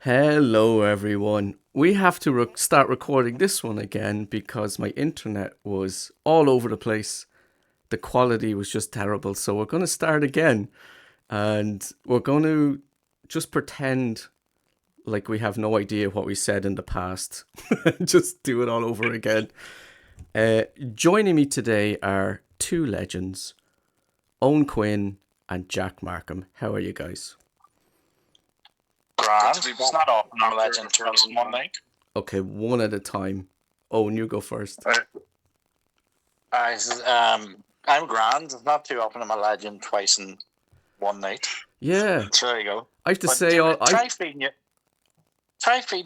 Hello, everyone. We have to start recording this one again because my internet was all over the place. The quality was just terrible. So we're going to start again. And we're going to just pretend like we have no idea what we said in the past. Just do it all over again. Joining me today are two legends, Owen Quinn and Jack Markham. How are you guys? Grand. It's not often I'm a legend twice in one night. Okay, one at a time. Owen, you go first. I'm grand. It's not too often I'm a legend twice in one night. Yeah. So there you go. I have to But say, try feeding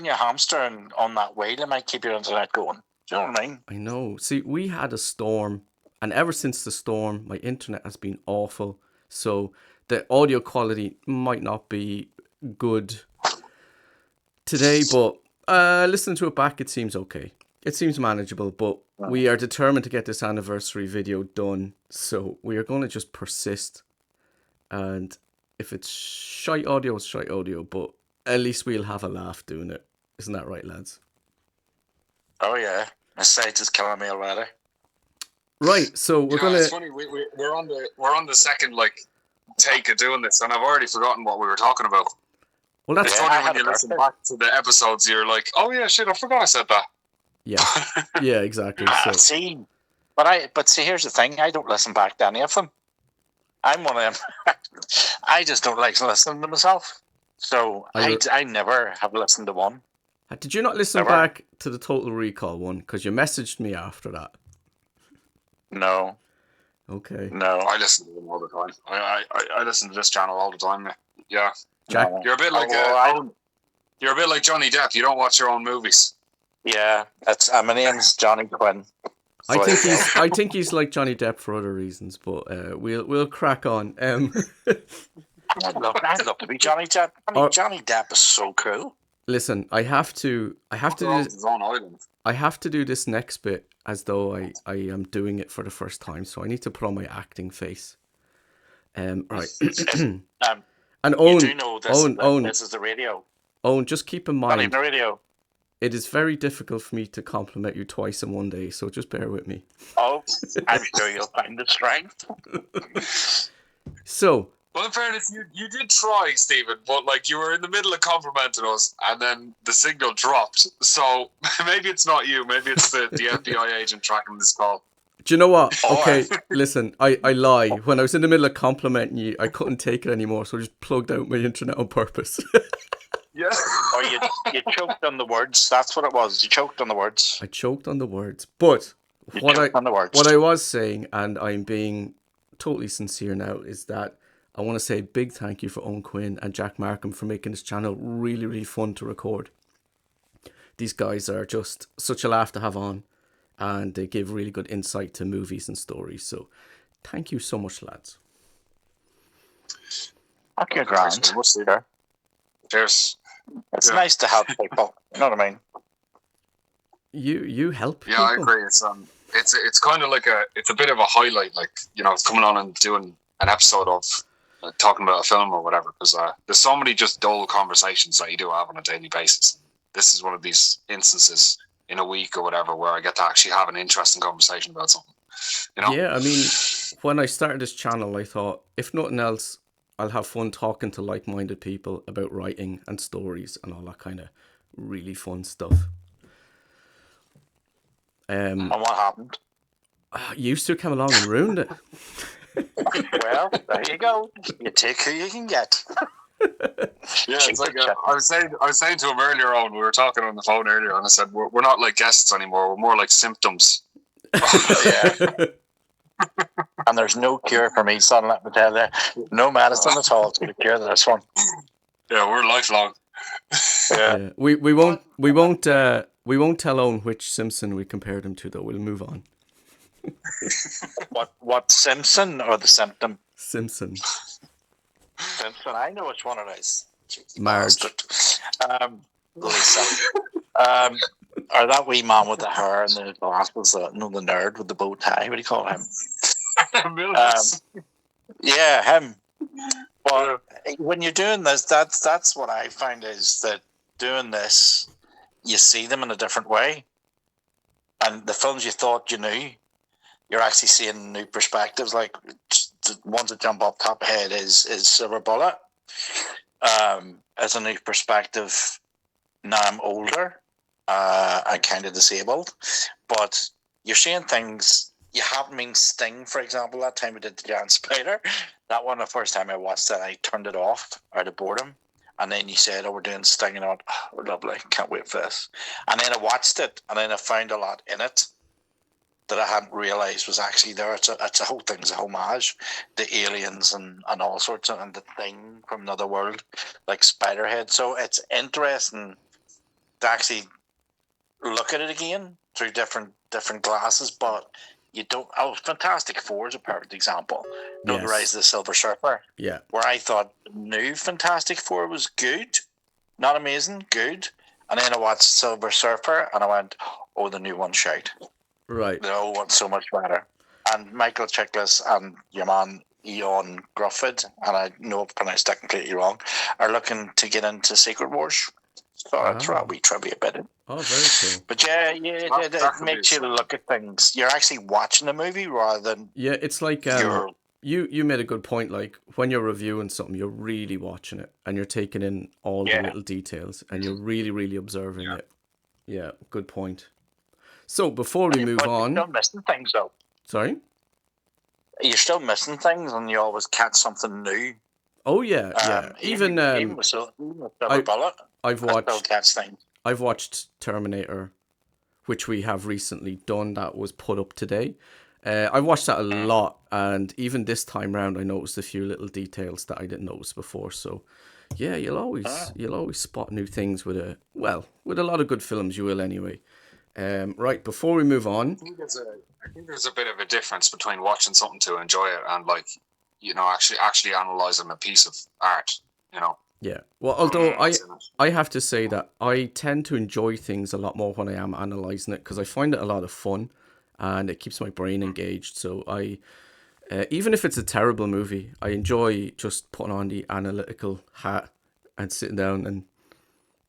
your hamster on that wheel. It might keep your internet going. Do you know what I mean? I know. See, we had a storm, and ever since the storm, my internet has been awful. So the audio quality might not be good today, but listening to it back, it seems okay. It seems manageable, but we are determined to get this anniversary video done. So we are going to just persist. And if it's shite audio, it's shite audio, but at least we'll have a laugh doing it. Isn't that right, lads? Oh yeah, my site is killing me already. Right, so we're gonna. It's funny. We're on the second take of doing this, and I've already forgotten what we were talking about. Well, that's funny when you listen back to the episodes. You're like, oh yeah, shit, I forgot I said that. Yeah, yeah, exactly. So. But see, here's the thing. I don't listen back to any of them. I'm one of them. I just don't like listening to myself. So I never have listened to one. Did you not listen back to the Total Recall one? Because you messaged me after that. No. Okay. No, I listen to them all the time. I listen to this channel all the time. Yeah. Jack, you're a bit like you're a bit like Johnny Depp. You don't watch your own movies. Yeah, that's my name's Johnny Quinn. So I think he's like Johnny Depp for other reasons, but we'll crack on. I'd love to be Johnny Depp. Johnny Depp is so cool. Listen, I have to do this. I have to do this next bit as though I am doing it for the first time, so I need to put on my acting face. Right. And Owen, you do know this is the radio. Owen, just keep in mind. Not even the radio. It is very difficult for me to compliment you twice in one day, so just bear with me. Oh, I'm sure you'll find the strength. So. Well, in fairness, you did try, Stephen, but you were in the middle of complimenting us, and then the signal dropped. So maybe it's not you. Maybe it's the FBI agent tracking this call. Do you know what? Okay, listen, I lie. When I was in the middle of complimenting you, I couldn't take it anymore, so I just plugged out my internet on purpose. Yeah. Or you choked on the words. That's what it was. You choked on the words. I choked on the words. But what I was saying, and I'm being totally sincere now, is that I want to say a big thank you for Owen Quinn and Jack Markham for making this channel really, really fun to record. These guys are just such a laugh to have on, and they give really good insight to movies and stories. So thank you so much, lads. Okay, grand. Cheers. It's nice to help people. You know what I mean? You help people? Yeah, I agree. It's kind of like it's a bit of a highlight, coming on and doing an episode of talking about a film or whatever, because there's so many just dull conversations that you do have on a daily basis. This is one of these instances in a week or whatever where I get to actually have an interesting conversation about something. Yeah, I mean, when I started this channel, I thought, if nothing else, I'll have fun talking to like-minded people about writing and stories and all that kind of really fun stuff. And what happened? You two came along and ruined it. Well, there you go. You take who you can get. Yeah, it's like I was saying to him earlier on. We were talking on the phone earlier, and I said we're not like guests anymore. We're more like symptoms. Yeah. And there's no cure for me, son. Let me tell you, no medicine at all to cure this one. Yeah, we're lifelong. Yeah. We won't tell Owen which Simpson we compared him to, though. We'll move on. What Simpson or the symptom? Simpson. Simpson. I know which one it is. Marge. Lisa. Or that wee man with the hair and the glasses, the nerd with the bow tie. What do you call him? Yeah, him. Well, when you're doing this, that's what I find is that doing this, you see them in a different way. And the films you thought you knew, you're actually seeing new perspectives. Like the ones that jump off top head is Silver Bullet. As a new perspective, now I'm older, I'm kind of disabled, but you're seeing things you haven't been. Sting, for example, that time we did the Giant Spider, that one, the first time I watched it, I turned it off out of boredom. And then you said, "Oh, we're doing Sting," and I went, "Oh, lovely, can't wait for this." And then I watched it, and then I found a lot in it that I hadn't realised was actually there. It's a whole thing's a homage, the aliens and all sorts of, and the Thing from another world, like Spiderhead. So it's interesting to actually look at it again through different glasses, but you don't. Oh, Fantastic Four is a perfect example. Don't Yes. Rise of the Silver Surfer. Yeah. Where I thought new Fantastic Four was good, not amazing, good. And then I watched Silver Surfer and I went, "Oh, the new one's shite. Right. The old one's so much better." And Michael Chiklis and your man Eon Grufford, and I know I've pronounced that completely wrong, are looking to get into Secret Wars. So that's right, we trivia bit it. Oh, very cool. But it makes you look at things. You're actually watching the movie rather than Yeah, it's like you made a good point. Like when you're reviewing something, you're really watching it and you're taking in all the little details and you're really, really observing it. Yeah, good point. So before we move on, you're still missing things though. Sorry? You're still missing things, and you always catch something new. Oh yeah, yeah. Even with Silver Bullet, I've I still watched catch things. I've watched Terminator, which we have recently done. That was put up today. I watched that a lot, and even this time round, I noticed a few little details that I didn't notice before. So, yeah, you'll always spot new things with a lot of good films. You will anyway. Right, before we move on, I think there's a bit of a difference between watching something to enjoy it and actually analyzing a piece of art. Yeah. Well, although I have to say that I tend to enjoy things a lot more when I am analysing it because I find it a lot of fun and it keeps my brain engaged. So I, even if it's a terrible movie, I enjoy just putting on the analytical hat and sitting down and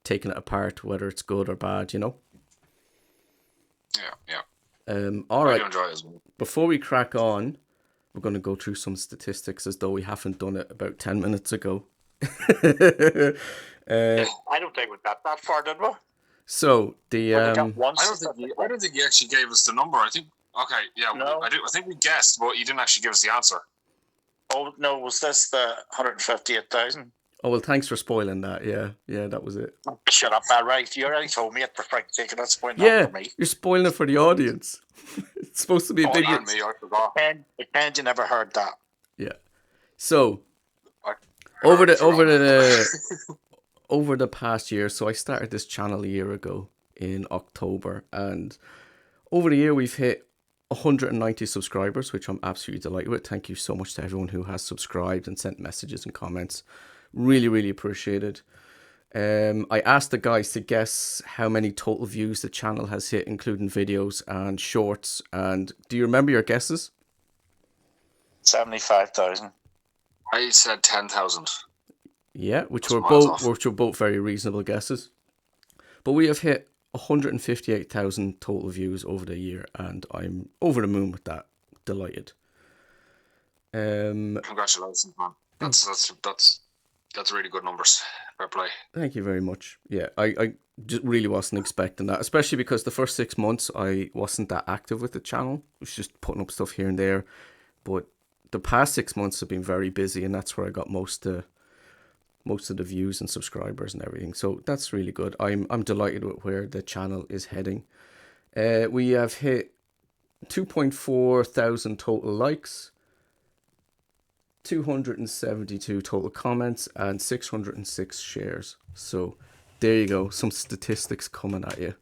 taking it apart, whether it's good or bad, Yeah. All right. I do enjoy it as well. Before we crack on, we're going to go through some statistics as though we haven't done it about 10 minutes ago. I don't think we got that far, did we? So the I don't think you actually gave us the number. I think No. I think we guessed, but you didn't actually give us the answer. Oh no, was this the 158,000? Oh well, thanks for spoiling that. Yeah, that was it. Shut up, Al. Right, you already told me it for frick's sake, and that's spoiling Yeah, for me. you're spoiling it for the audience. It's supposed to be a big. And me, I forgot. Pretend you never heard that. Yeah. So over the past year, so I started this channel a year ago in October, and over the year we've hit 190 subscribers, which I'm absolutely delighted with. Thank you so much to everyone who has subscribed and sent messages and comments. Really, really appreciated. I asked the guys to guess how many total views the channel has hit, including videos and shorts. And do you remember your guesses? 75,000. I said 10,000. Yeah, which That's were miles both very reasonable guesses. But we have hit 158,000 total views over the year, and I'm over the moon with that. Delighted. Congratulations, man. That's really good numbers. Fair play. Thank you very much. Yeah, I just really wasn't expecting that, especially because the first 6 months I wasn't that active with the channel. I was just putting up stuff here and there. But the past 6 months have been very busy, and that's where I got most of the views and subscribers and everything. So that's really good. I'm delighted with where the channel is heading. We have hit 2.4 thousand total likes, 272 total comments, and 606 shares. So there you go, some statistics coming at you.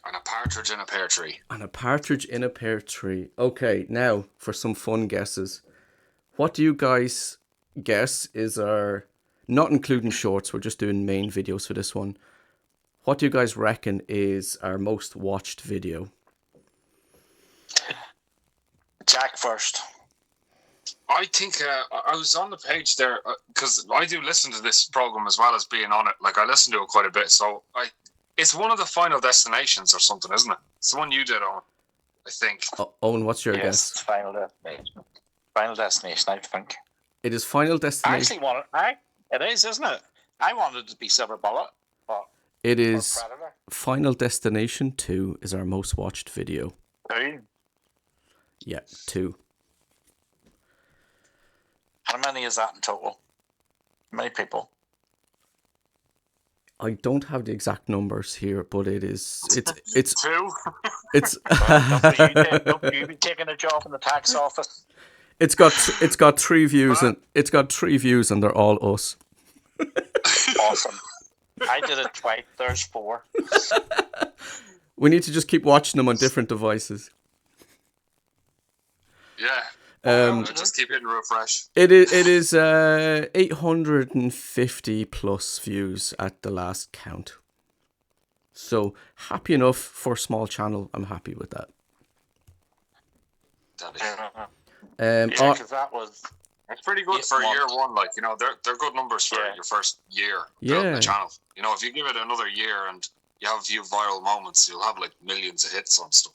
And a partridge in a pear tree. And a partridge in a pear tree. Okay, now for some fun guesses. What do you guys guess is our, not including shorts, we're just doing main videos for this one. What do you guys reckon is our most watched video? Jack first. I think I was on the page there because I do listen to this program as well as being on it. Like I listen to it quite a bit, so it's one of the Final Destinations or something, isn't it? It's the one you did, Owen. I think. Owen, what's your Yes, guess? it's Final Destination. Final Destination, I think. It is Final I Destination. actually want it. It is, isn't it? I wanted it to be Silver Bullet, but It is Predator. Final Destination 2 is our most watched video. 2. Yeah, 2. How many is that in total? How many people? I don't have the exact numbers here, but it's 2. it's Don't you be taking a job in the tax office? it's got 3 views and it's got 3 views and they're all us. Awesome. I did it twice. There's 4. We need to just keep watching them on different devices. Yeah. Just keep hitting refresh. It is 850 plus views at the last count. So happy enough for a small channel. I'm happy with that. Because that was. It's pretty good for year one. Like they're good numbers for your first year building the channel. If you give it another year and you have a few viral moments, you'll have like millions of hits on stuff.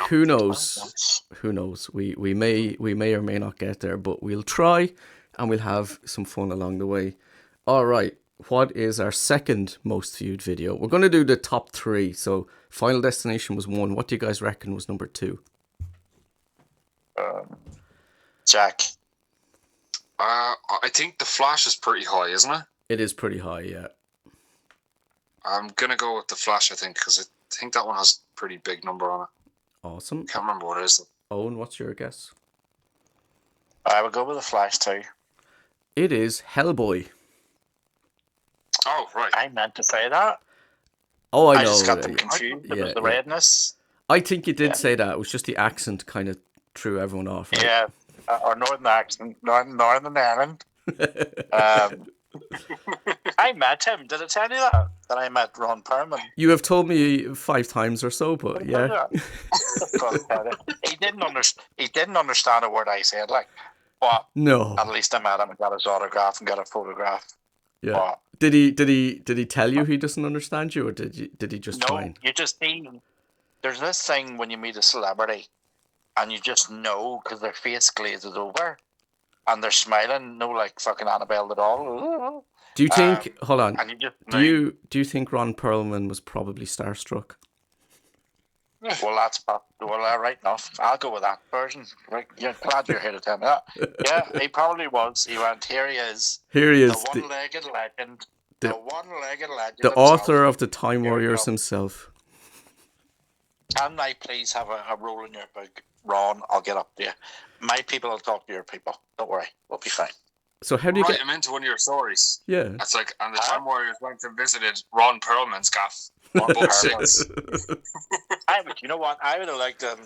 Who knows? Who knows? We may or may not get there, but we'll try and we'll have some fun along the way. All right. What is our second most viewed video? We're going to do the top 3. So Final Destination was 1. What do you guys reckon was number 2? Jack. I think The Flash is pretty high, isn't it? It is pretty high, yeah. I'm going to go with The Flash, I think, because I think that one has a pretty big number on it. Awesome. Can't remember what it is. Owen, what's your guess? I would go with The Flash too. It is Hellboy. Oh, right. I meant to say that. Oh, I know. I just got them confused. It was the redness. I think you did say that. It was just the accent kind of threw everyone off. Right? Yeah. Or Northern accent. Northern Ireland. I met him. Did I tell you that? That I met Ron Perlman. You have told me 5 times or so, but yeah. He didn't understand a word I said, but no. At least I met him and got his autograph and got a photograph. Yeah. But, did he tell you he doesn't understand you, or did he just try? No, you just see. There's this thing when you meet a celebrity, and you just know because their face glazes over, and they're smiling, no like fucking Annabelle at all. Do you think? Hold on. And you just do you think Ron Perlman was probably starstruck? Well, right enough. I'll go with that version. Right, you're glad you're here to tell me that. Yeah, he probably was. He went. Here he is. Here he is. The one-legged legend. The one-legged legend. The author of the Time Warriors himself. Can I please have a role in your book, Ron? I'll get up to you. My people will talk to your people. Don't worry, we'll be fine. So how do you write him into one of your stories? Yeah, that's like, and the Time Warriors went and visited Ron Perlman's gaff. Book 6. You know what? I would have liked them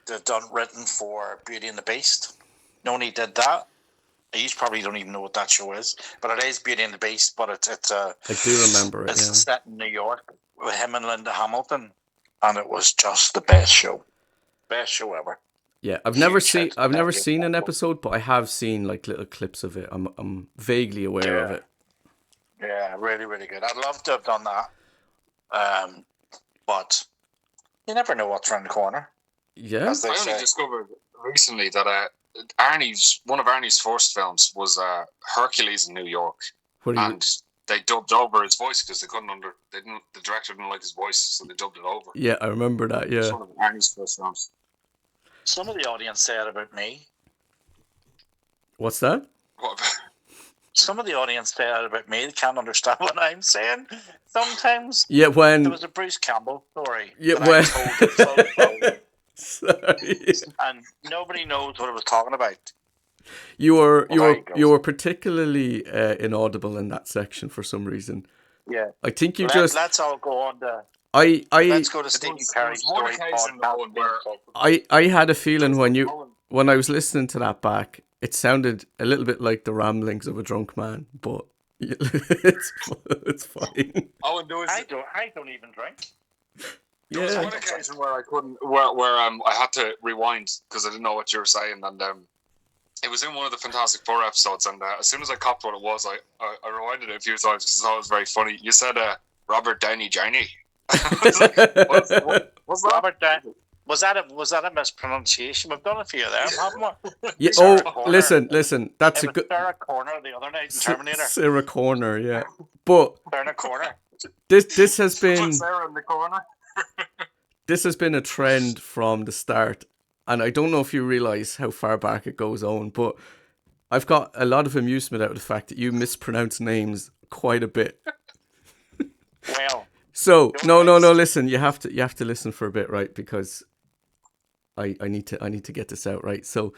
to have done written for Beauty and the Beast. No one did that. You probably don't even know what that show is, but it is Beauty and the Beast. But it's I do remember it. It's set in New York with him and Linda Hamilton, and it was just the best show ever. Yeah, I've never seen an episode, but I have seen like little clips of it. I'm vaguely aware of it. Yeah, really, really good. I'd love to have done that, but you never know what's around the corner. Yeah, I only discovered recently that one of Arnie's first films was Hercules in New York, and they dubbed over his voice because the director didn't like his voice, so they dubbed it over. Yeah, I remember that. Yeah, it's one of Arnie's first films. Some of the audience said about me. What's that? What? Some of the audience said about me. They can't understand what I'm saying sometimes. Yeah, when there was a Bruce Campbell story. Yeah, when. Sorry. And nobody knows what I was talking about. You were particularly inaudible in that section for some reason. Yeah. I think let's all go on to. Let's go to Stephen Carey's story. I had a feeling when I was listening to that back, it sounded a little bit like the ramblings of a drunk man, but it's fine. I don't even drink. There was one occasion where I couldn't, where I had to rewind because I didn't know what you were saying, and It was in one of the Fantastic Four episodes, and as soon as I copped what it was, I rewinded it a few times because I thought it was very funny. You said Robert Downey Jr. What's that? Robert Downey. Was that a mispronunciation? We've done a few of them, haven't we? Yeah. Sarah Oh, Connor. listen. That's It a was good Sarah Connor the other night in Terminator. Sarah Corner, yeah. But Sarah Connor. this has been Sarah in the corner. this has been a trend from the start, and I don't know if you realize how far back it goes on, but I've got a lot of amusement out of the fact that you mispronounce names quite a bit. Well, So no. Listen, you have to listen for a bit, right? Because I need to get this out right. So,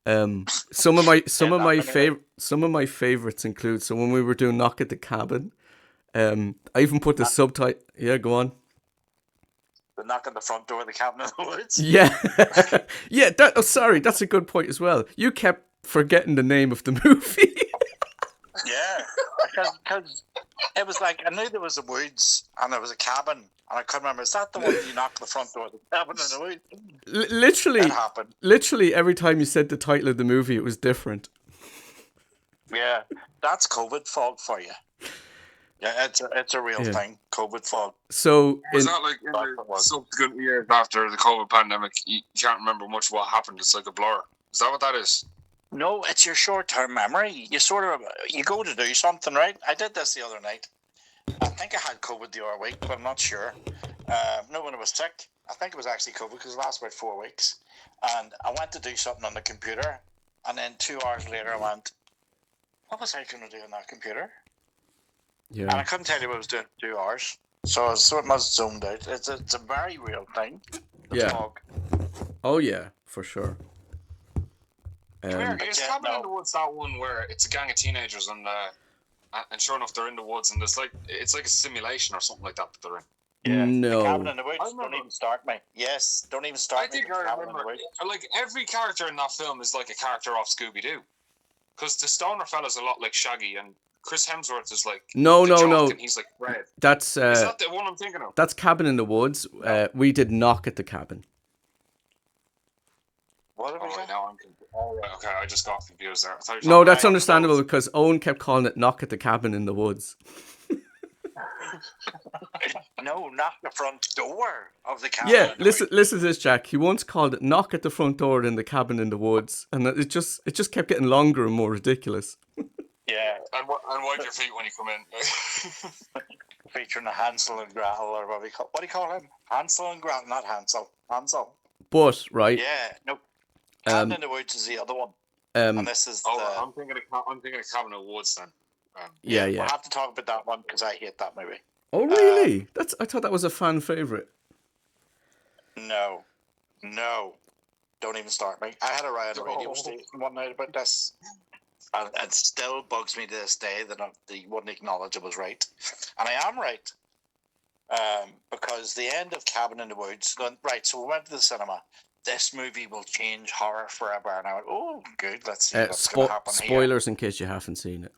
some of my favorites include. So when we were doing Knock at the Cabin, I even put the subtitle. Yeah, go on. the knock on the front door of the cabin in the woods. Yeah, yeah. Sorry, that's a good point as well. You kept forgetting the name of the movie. Yeah, because it was like I knew there was the woods and there was a cabin, and I couldn't remember. Is that the one that you knocked the front door of the cabin in the woods? Literally, That happened. literally every time you said the title of the movie, it was different. Yeah, that's COVID fog for you. Yeah, it's a real thing. COVID fog. So Was that like in the subsequent years after the COVID pandemic? You can't remember much of what happened. It's like a blur. Is that what that is? No, it's your short-term memory. You go to do something, right? I did this the other night. I think I had COVID the other week, but I'm not sure. No, when I was sick, I think it was actually COVID because it lasted about 4 weeks. And I went to do something on the computer, and then 2 hours later I went, what was I going to do on that computer? And I yeah, couldn't tell you what I was doing for 2 hours. So it must have zoned out. It's a very real thing. The Yeah. fog. oh yeah, for sure. Is Yeah, Cabin no. in the Woods that one where it's a gang of teenagers and sure enough they're in the woods and it's like a simulation or something like that they're in. Yeah. No. The Cabin in the Woods. I Don't remember. even start me. Yes, don't even start I me. think with I Cabin in the remember. Woods. Like every character in that film is like a character off Scooby Doo, because the stoner fella's a lot like Shaggy and Chris Hemsworth is like No, the no, jock no. and he's like Fred. That's Is that the one I'm thinking of? that's Cabin in the Woods. We did Knock at the Cabin. What have Oh, we right, got? now I'm confused. Oh, right, okay, I just got confused there. I thought you were No, talking that's about understandable those. because Owen kept calling it Knock at the Cabin in the Woods. No, not the front door of the cabin. Yeah, in the listen, Woods. listen to this, Jack. He once called it Knock at the Front Door in the Cabin in the Woods, and it just kept getting longer and more ridiculous. Yeah, And wipe your feet when you come in. featuring a Hansel and Gretel, or what do you call him? Hansel and Gretel, not Hansel. Hansel. But right, Yeah, no. Cabin in the Woods is the other one, and this is the. I'm thinking of Cabin in the Woods then. yeah. We'll have to talk about that one because I hate that movie. Oh, really? I thought that was a fan favorite. No, don't even start me. I had a riot on a radio No. station one night about this, and it still bugs me to this day that they wouldn't acknowledge it was right, and I am right. Because the end of Cabin in the Woods, right? So we went to the cinema. This movie will change horror forever, and I went, "Oh, good. Let's see what's going to happen here." Spoilers in case you haven't seen it.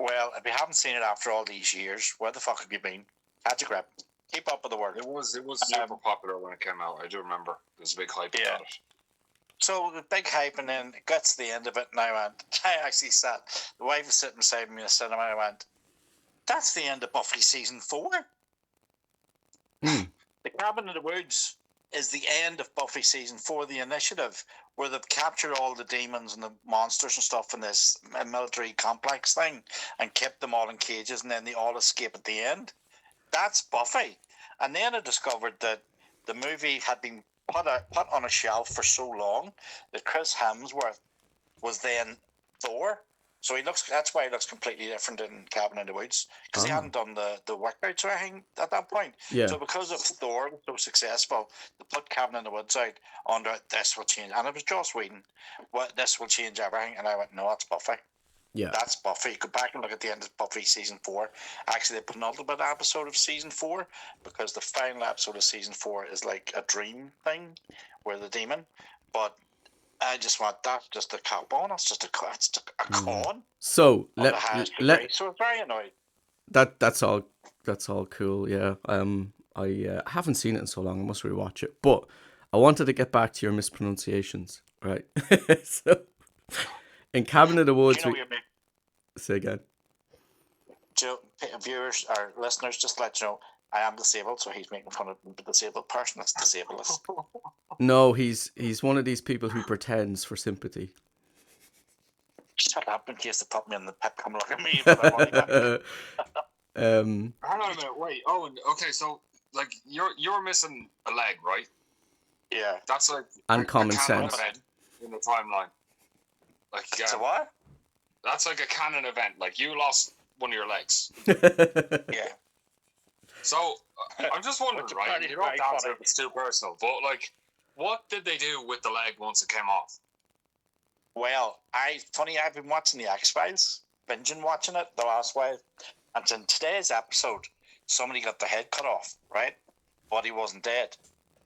Well, if you haven't seen it after all these years, where the fuck have you been? Catch a grip. Keep up with the work. It was super popular when it came out. I do remember. There was a big hype about it. So the big hype, and then it gets to the end of it, and I actually sat. The wife was sitting beside me in the cinema, and I went, "That's the end of Buffy season 4." The Cabin in the Woods is the end of Buffy season 4, the initiative, where they've captured all the demons and the monsters and stuff in this military complex thing and kept them all in cages, and then they all escape at the end. That's Buffy. And then I discovered that the movie had been put on a shelf for so long that Chris Hemsworth was then Thor. So that's why he looks completely different in Cabin in the Woods, because he hadn't done the workouts or anything at that point. Yeah. So because of Thor was so successful, they put Cabin in the Woods out under this will change, and it was Joss Whedon. This will change everything, and I went, no, that's Buffy. Yeah. That's Buffy. Go back and look at the end of Buffy season 4. Actually, they put another bit episode of season 4 because the final episode of season 4 is like a dream thing where the demon, but. I just want that just a cap on. It's just a con. So So it's very annoying. that's all cool. Yeah. I haven't seen it in so long. I must rewatch it. But I wanted to get back to your mispronunciations. Right. So in Cabin in the Do Woods, you know we your mate? say again. Viewers or listeners, just to let you know, I am disabled, so he's making fun of the disabled person that's disabled. No, he's one of these people who pretends for sympathy. Shut up in case they put me in the pit, come look at me for their money back. um, Hang on a minute, wait, Owen. Okay, so like you're missing a leg, right? Yeah. That's like And a common canon sense. event in the timeline. Like So what? that's like a canon event. Like you lost one of your legs. Yeah. So I'm just wondering, Which right? apparently You don't have is to very answer funny. if it's too personal, but like, what did they do with the leg once it came off? Well, I've been watching the X-Files, binging watching it the last while, and in today's episode, somebody got their head cut off, right? But he wasn't dead.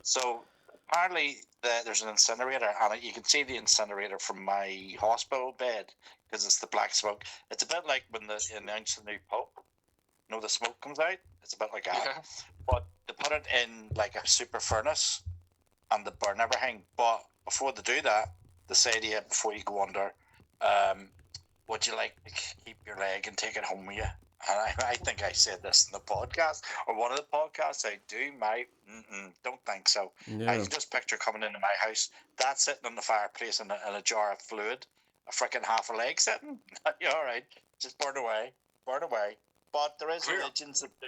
So apparently there's an incinerator, and you can see the incinerator from my hospital bed because it's the black smoke. It's a bit like when they announce the new Pope. You know, the smoke comes out. It's a bit like that. Yeah. But they put it in like a super furnace, and they burn everything. But before they do that, they say to you before you go under, would you like to keep your leg and take it home with you? And I think I said this in the podcast, or one of the podcasts. I do, mate. Don't think so. I yeah. can just picture coming into my house, that sitting on the fireplace in a jar of fluid, a freaking half a leg sitting. Yeah, all right, just burn away, burn away. But there is Clear. religions that do,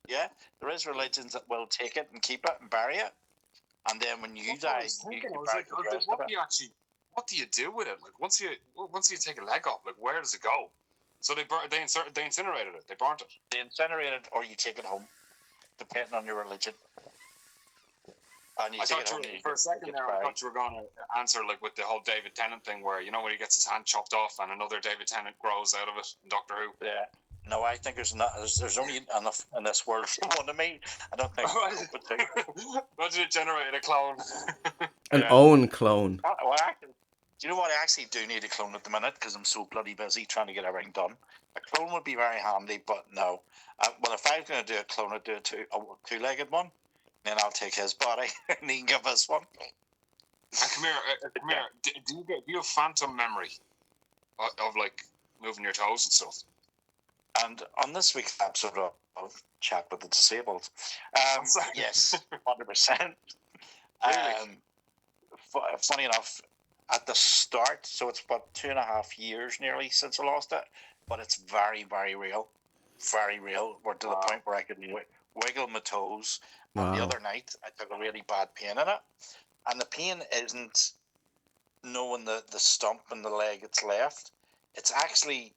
yeah, there is religions that will take it and keep it and bury it. And then when you die, you can bury the rest of it. What do you do with it? Like once you take a leg off, like where does it go? So they incinerated it. They burnt it. They incinerate it, or you take it home, depending on your religion. And you I take it thought home, for a second there, I thought you were going to answer like with the whole David Tennant thing, where you know when he gets his hand chopped off and another David Tennant grows out of it in Doctor Who. Yeah. No, I think there's only enough in this world for one of me. I don't think. Imagine it generated a clone. An Owen clone. Well, do you know what? I actually do need a clone at the minute because I'm so bloody busy trying to get everything done. A clone would be very handy, but no. Well, if I was going to do a clone, I'd do a two-legged one. Then I'll take his body and he can give us one. And come here. Do you have phantom memory of like moving your toes and stuff? And on this week's episode of Chat with the Disabled, yes, 100%. Really? Funny enough, at the start, so it's about 2.5 years nearly since I lost it, but it's very, very real. Very real. We're to the point where I could wiggle my toes. Wow. And the other night, I took a really bad pain in it. And the pain isn't knowing the stump and the leg it's left. It's actually,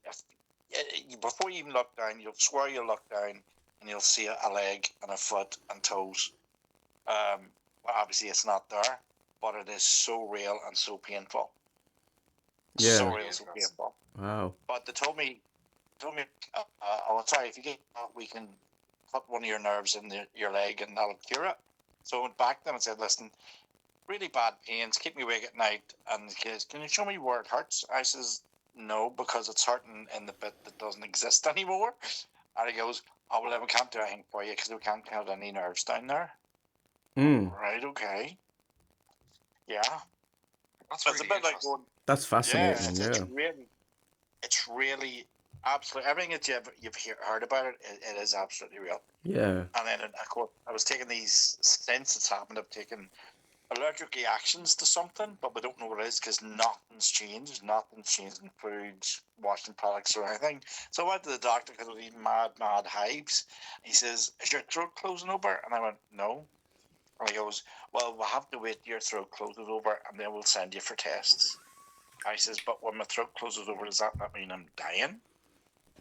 before you even look down, you'll swear you'll look down and you'll see a leg and a foot and toes. Well, obviously it's not there, but it is so real and so painful. Yeah. So real, so painful. Wow. But they told me, oh, sorry, if you get we can put one of your nerves in your leg and that'll cure it. So I went back then and said, listen, really bad pains, keep me awake at night. And he goes, can you show me where it hurts? I says, no, because it's hurting in the bit that doesn't exist anymore. And he goes, oh, well, then we can't do anything for you because we can't count any nerves down there. Right, okay. Yeah. That's It's really a bit like going, That's fascinating. Yeah. it's really absolutely everything that you've heard about it. It is absolutely real. Yeah. And then of course I was taking these since it's happened. I've taken allergic reactions to something, but we don't know what it is because nothing's changed. Nothing's changed in foods, washing products, or anything. So I went to the doctor because I was eating mad hives. He says, "Is your throat closing over?" And I went, "No." And he goes, "Well, we'll have to wait till your throat closes over, and then we'll send you for tests." I says, "But when my throat closes over, does that not mean I'm dying?"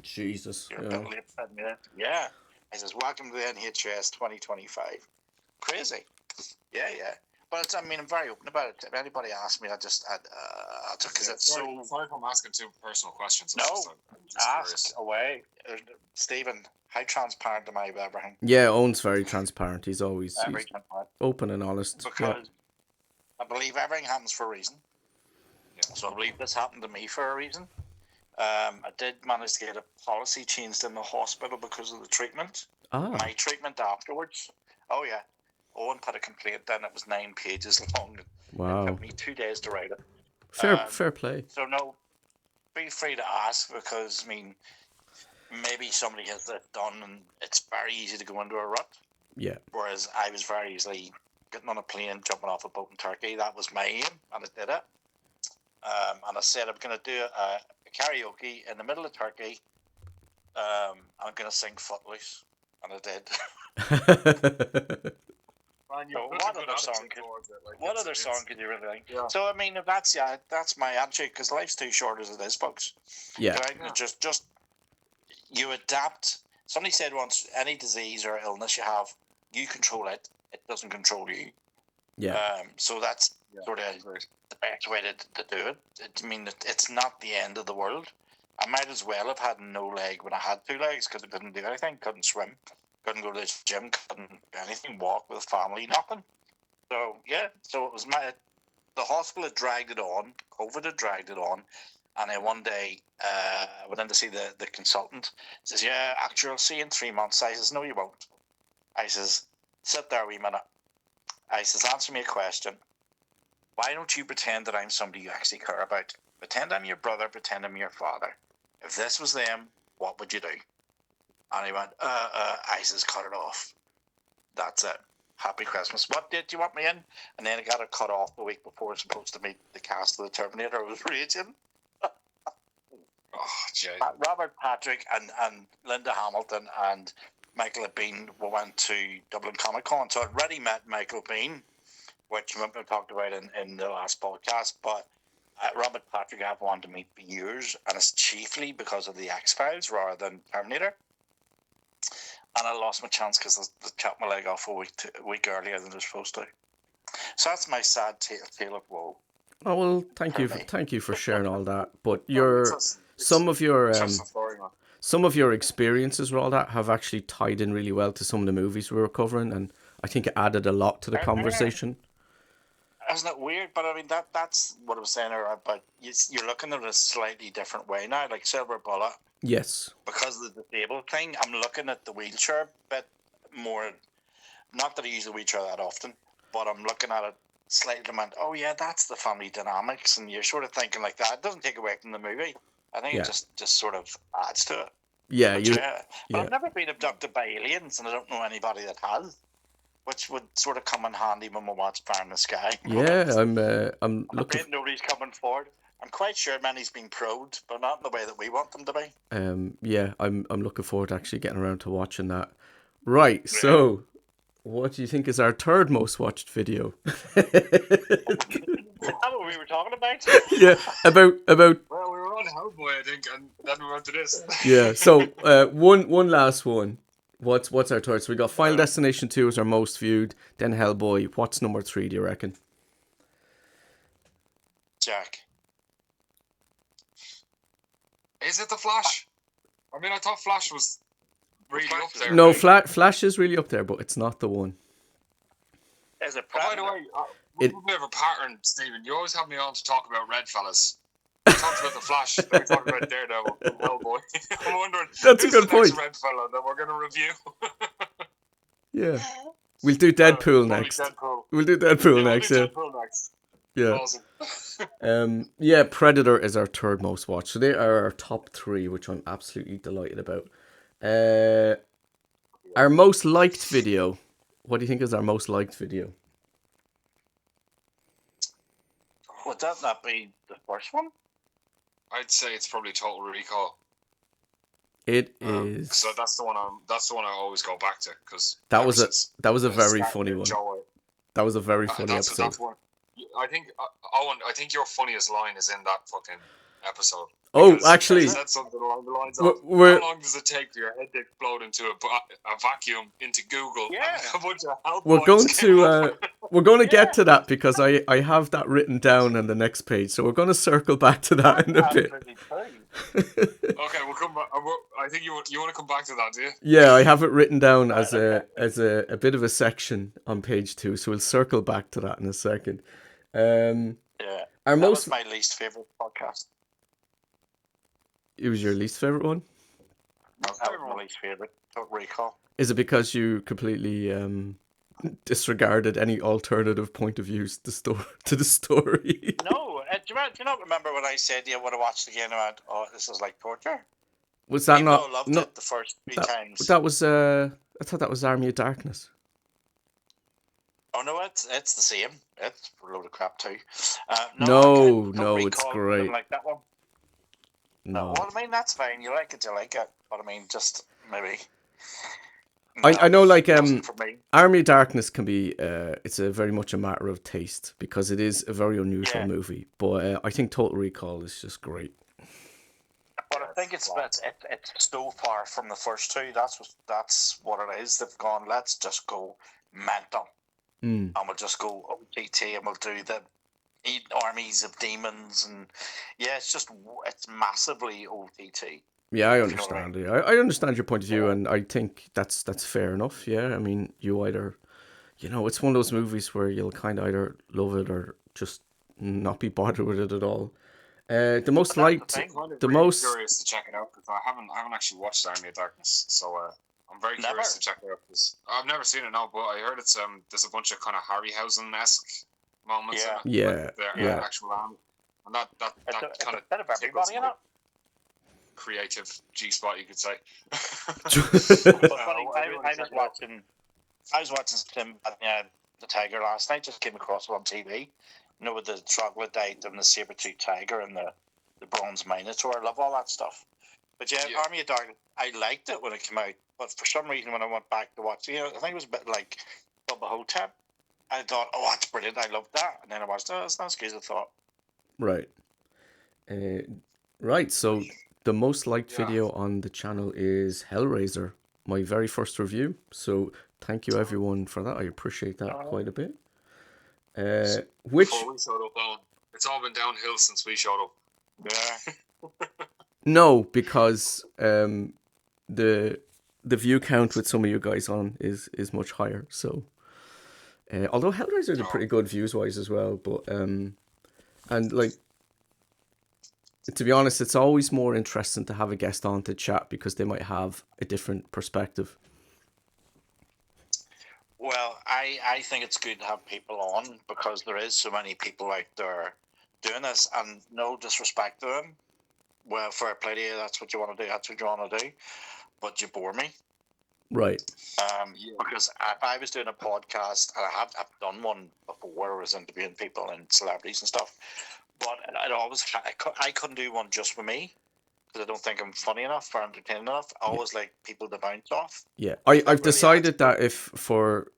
Jesus. You're a bit late for that. Yeah. I says, "Welcome to the NHS 2025." Crazy. Yeah. But I'm very open about it. If anybody asks me, I'll because it's so. Sorry if I'm asking too personal questions. No, just ask curious. away, Stephen. How transparent am I with everything? Yeah, Owen's very transparent. He's always Very transparent. open and honest. Because I believe everything happens for a reason. Yeah. So I believe this happened to me for a reason. I did manage to get a policy changed in the hospital because of the treatment. My treatment afterwards. Oh yeah. Owen put a complaint down. It was 9 pages long. Wow. It took me 2 days to write it. Fair play. So no, feel free to ask, because I mean, maybe somebody has that done, and it's very easy to go into a rut. Yeah. Whereas I was very easily getting on a plane, jumping off a boat in Turkey. That was my aim, and I did it. And I said I'm going to do a karaoke in the middle of Turkey. I'm going to sing Footloose, and I did. Man, So what other song could you really think? Yeah. So I mean, if that's my attitude, because life's too short as it is, folks. Yeah. Just you adapt. Somebody said once, any disease or illness you have, you control it. It doesn't control you. Yeah. So that's sort of the best way to do it. I mean, it's not the end of the world. I might as well have had no leg when I had two legs, because I couldn't do anything. Couldn't swim. Couldn't go to the gym. Couldn't do anything. Walk with family. Nothing. So yeah. So it was the hospital had dragged it on. COVID had dragged it on. And then one day, I went in to see the consultant. He says, "Yeah, actually, I'll see you in 3 months." I says, "No, you won't." I says, "Sit there a wee minute." I says, "Answer me a question. Why don't you pretend that I'm somebody you actually care about? Pretend I'm your brother. Pretend I'm your father. If this was them, what would you do?" And he went, I says, "Cut it off. That's it. Happy Christmas. What date do you want me in?" And then I got it cut off the week before I was supposed to meet the cast of the Terminator. I was raging. Oh, Jay. Robert Patrick and Linda Hamilton and Michael Bean went to Dublin Comic Con. So I'd already met Michael Bean, which we talked about in the last podcast. But Robert Patrick I've wanted to meet for years, and it's chiefly because of the X-Files rather than Terminator. And I lost my chance because I chopped my leg off a week earlier than I was supposed to. So that's my sad tale of woe. Oh well, thank you for sharing all that. But some of your experiences with all that have actually tied in really well to some of the movies we were covering, and I think it added a lot to the conversation. Isn't it weird? But I mean, that's what I was saying earlier. But you're looking at it a slightly different way now. Like Silver Bullet. Yes. Because of the disabled thing, I'm looking at the wheelchair bit more. Not that I use the wheelchair that often, but I'm looking at it slightly. Oh yeah, that's the family dynamics, and you're sort of thinking like that. It doesn't take away from the movie. I think it just sort of adds to it. Yeah, But I've never been abducted by aliens, and I don't know anybody that has, which would sort of come in handy when we watch Fire in the Sky. Yeah, I'm looking. Nobody's coming forward. I'm quite sure many's been probed, but not in the way that we want them to be. Yeah, I'm looking forward to actually getting around to watching that. Right, yeah. So what do you think is our third most watched video? Is that what we were talking about? Yeah, about. Well, we were on Hellboy, I think, and then we went to this. Yeah, so one last one. What's our third? So we got Final Destination 2 as our most viewed, then Hellboy. What's number 3? Do you reckon? Jack. Is it The Flash? I mean, I thought Flash was really up there. No, right? Flash is really up there, but it's not the one. Is it? By the way, we have a pattern, Stephen. You always have me on to talk about Red Fellas. We talked about The Flash, then we talked about Daredevil and Hellboy. I'm wondering, that's a good point. Next Red Fella that we're going to review. Yeah. We'll do Deadpool next. We'll do Deadpool next. Deadpool next. Yeah. Awesome. Yeah, Predator is our third most watched. So they are our top 3, which I'm absolutely delighted about. Our most liked video. What do you think is our most liked video? Would that not be the first one? I'd say it's probably Total Recall. It is. So that's the one I always go back to, because that was a very funny one. That was a very funny episode. That's one. I think Owen, I think your funniest line is in that fucking episode. Oh, actually, you said something along the lines of, how long does it take for your head to explode into a vacuum into Google? Yeah. A bunch of we're going to get to that, because I have that written down on the next page, so we're going to circle back to that in a bit. Okay, we'll come back. I think you want to come back to that, do you? Yeah, I have it written down as a bit of a section on page 2, so we'll circle back to that in a second. Yeah, that was my least favorite podcast. It was your least favorite one? No, that was my least favorite. Total Recall. Is it because you completely disregarded any alternative point of views to the story. No, do you not remember when I said you would have watched again and went, oh, this is like torture? Was that Even not? though I loved No, it the first three times. that was. I thought that was Army of Darkness. Oh no, it's the same. It's a load of crap too. No, I don't it's recall great. them like that one. No, Well, I mean that's fine. You like it, but I mean, just maybe. I know, like it wasn't for me. Army of Darkness can be. It's a very much a matter of taste because it is a very unusual movie. But I think Total Recall is just great. But I think it's so far from the first two. That's what it is. They've gone. Let's just go mental, and we'll just go OTT, and we'll do the armies of demons, and it's massively OTT. Yeah, I understand. You know I understand your point of view, and I think that's fair enough. Yeah, I mean, you either, it's one of those movies where you'll kind of either love it or just not be bothered with it at all. The most liked, the most curious to check it out because I haven't actually watched Army of Darkness, so I'm very curious to check it out because I've never seen it now, but I heard it's there's a bunch of kind of Harryhausen-esque moments in it. Yeah, the actual army, and that kind of bit of everybody in it. Creative G-spot, you could say. But funny, I was watching the Tiger last night. Just came across it on TV. With the troglodyte and the saber-toothed tiger and the bronze minotaur. I love all that stuff. But Army of Darkness, I liked it when it came out. But for some reason, when I went back to watch it, I think it was a bit like Bubba Hotep. I thought, oh, that's brilliant. I loved that. And then I watched it. Oh, it's not as good as I thought. Right. Right. So the most liked video on the channel is Hellraiser, my very first review. So thank you everyone for that. I appreciate that quite a bit. Before we showed up, Owen, it's all been downhill since we showed up. Yeah. No, because the view count with some of you guys on is much higher. So although Hellraiser are pretty good views wise as well, but and like, to be honest, it's always more interesting to have a guest on to chat because they might have a different perspective. Well, I think it's good to have people on because there is so many people out there doing this, and no disrespect to them. Well, fair play to you, that's what you want to do, that's what you want to do, but you bore me. Right. Because if I was doing a podcast, and I've done one before where I was interviewing people and celebrities and stuff, but I couldn't do one just for me because I don't think I'm funny enough or entertaining enough. I always like people to bounce off. Yeah, I've decided that if for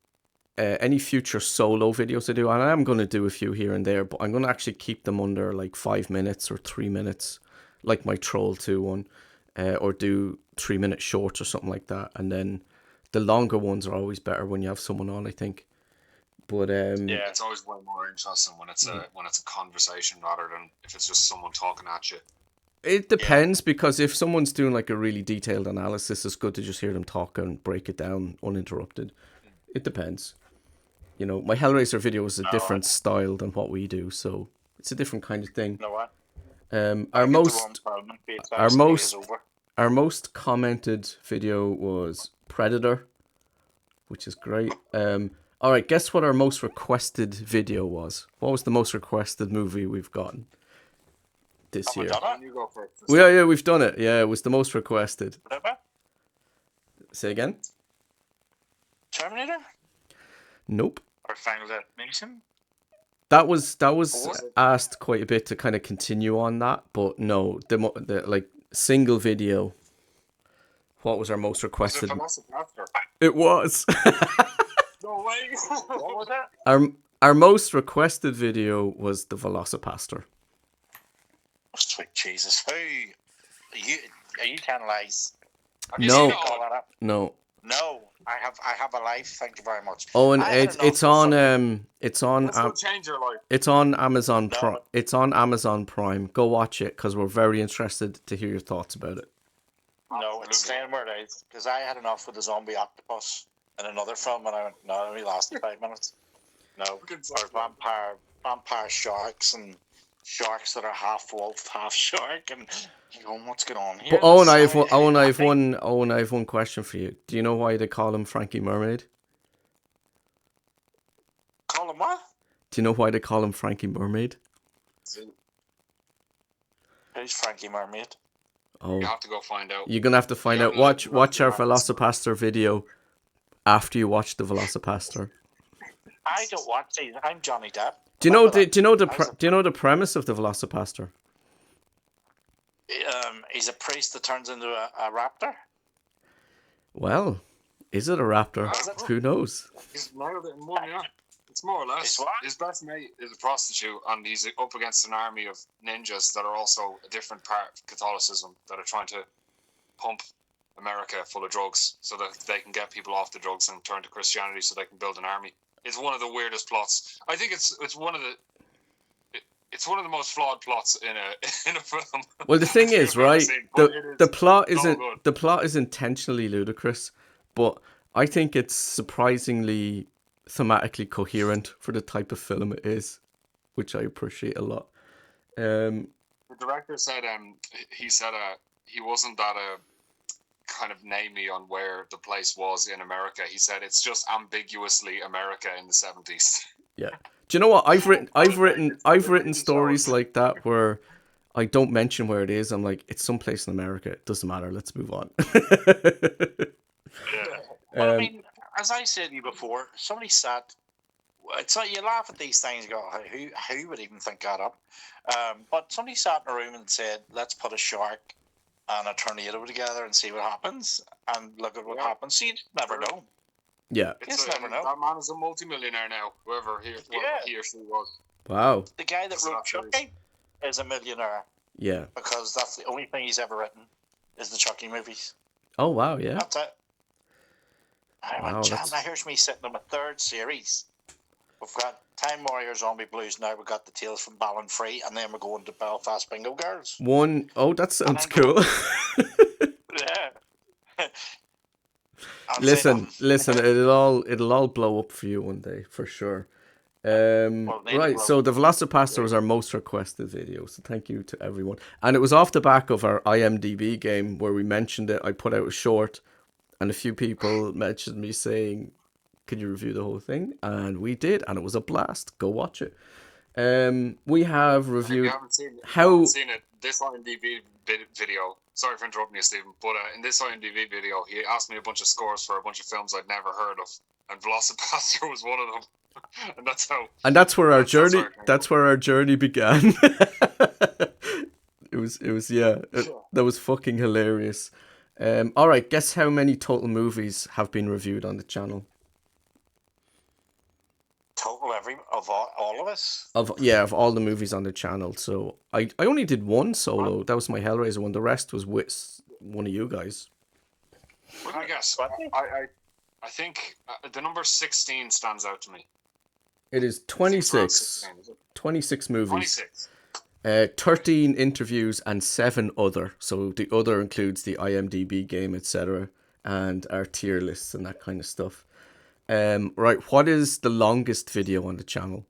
any future solo videos I do, and I am going to do a few here and there, but I'm going to actually keep them under like 5 minutes or 3 minutes, like my Troll 2 one, or do 3-minute shorts or something like that. And then the longer ones are always better when you have someone on, I think. But it's always way more interesting when it's a conversation rather than if it's just someone talking at you. It depends because if someone's doing like a really detailed analysis, it's good to just hear them talk and break it down uninterrupted. It depends. My Hellraiser video is a different style than what we do, so it's a different kind of thing. You know what? Our most commented video was Predator, which is great. All right, guess what our most requested video was? What was the most requested movie we've gotten this year? You go first. Yeah, we've done it. Yeah, it was the most requested. Say again? Terminator? Nope. Or Final Destination? That was asked quite a bit to kind of continue on that, but no, the like single video. What was our most requested? It was. No way. What was that? Our most requested video was the Velocipaster. Oh, sweet Jesus! Are you telling lies? No. No, I have a life. Thank you very much. Owen, it's on change your life. It's on Amazon Prime. It's on Amazon Prime. Go watch it because we're very interested to hear your thoughts about it. No, it's staying where it is because I had enough with the zombie octopus in another film, and I went, no, it only lasted 5 minutes. No, or vampire sharks and sharks that are half wolf, half shark, and you go, what's going on here? But Owen, I have one question for you. Do you know why they call him Frankie Mermaid? What? Do you know why they call him Frankie Mermaid? Who's Frankie Mermaid? Oh, You have to go find out. you're gonna have to find out. Watch our Velocipaster video after you watch the Velocipaster. I don't watch these. I'm Johnny Depp. Do you know Remember do you know the premise of the Velocipaster? he's a priest that turns into a raptor. Well, is it a raptor? Is it? Who knows? He's nailed it in one, yeah. It's more or less. He's what? His best mate is a prostitute, and he's up against an army of ninjas that are also a different part of Catholicism that are trying to pump America full of drugs so that they can get people off the drugs and turn to Christianity so they can build an army. It's one of the weirdest plots. I think it's one of the most flawed plots in a film. Well, the thing is, right? The plot isn't good. the plot is intentionally ludicrous, but I think it's surprisingly thematically coherent for the type of film it is, which I appreciate a lot. The director said he wasn't that kind of namey on where the place was in America. He said it's just ambiguously America in the 70s. Yeah. Do you know what I've written stories like that where I don't mention where it is. I'm like, it's someplace in America. It doesn't matter. Let's move on. Well, I mean, as I said to you before, somebody sat. It's like you laugh at these things. And go, who would even think that up? But somebody sat in a room and said, "Let's put a shark and a tornado together and see what happens." And look at what happens. So you never know. Yeah. Never know. That man is a multimillionaire now, whoever he or she was. Wow. The guy that wrote Chucky is a millionaire Yeah. because that's the only thing he's ever written is the Chucky movies. Oh wow. Yeah. That's it. I Wow, went, Jam, that's- now here's me sitting on my third series. We've got Time Warrior Zombie Blues now. We've got the Tales from Ballinfree, and then we're going to Belfast Bingo Girls. One oh that sounds cool. Yeah. listen, it'll all blow up for you one day for sure. Right, so the Velocipaster was our most requested video, so thank you to everyone. And it was off the back of our IMDb game where we mentioned it. I put out a short, and a few people mentioned me saying, "Can you review the whole thing?" And we did, and it was a blast. Go watch it. We have reviewed If you haven't seen it, this IMDb video. Sorry for interrupting you, Stephen, but in this IMDb video, he asked me a bunch of scores for a bunch of films I'd never heard of, and Velocipaster was one of them. And that's where our journey. That's where our journey began. It was that was fucking hilarious. All right, guess how many total movies have been reviewed on the channel? Total of all of us? Of all the movies on the channel. So I only did one solo. That was my Hellraiser one. The rest was with one of you guys. I guess I think the number 16 stands out to me. It is 26. 26 movies. 26. 13 interviews and 7 other. So the other includes the IMDb game, etc., and our tier lists and that kind of stuff. Right, what is the longest video on the channel?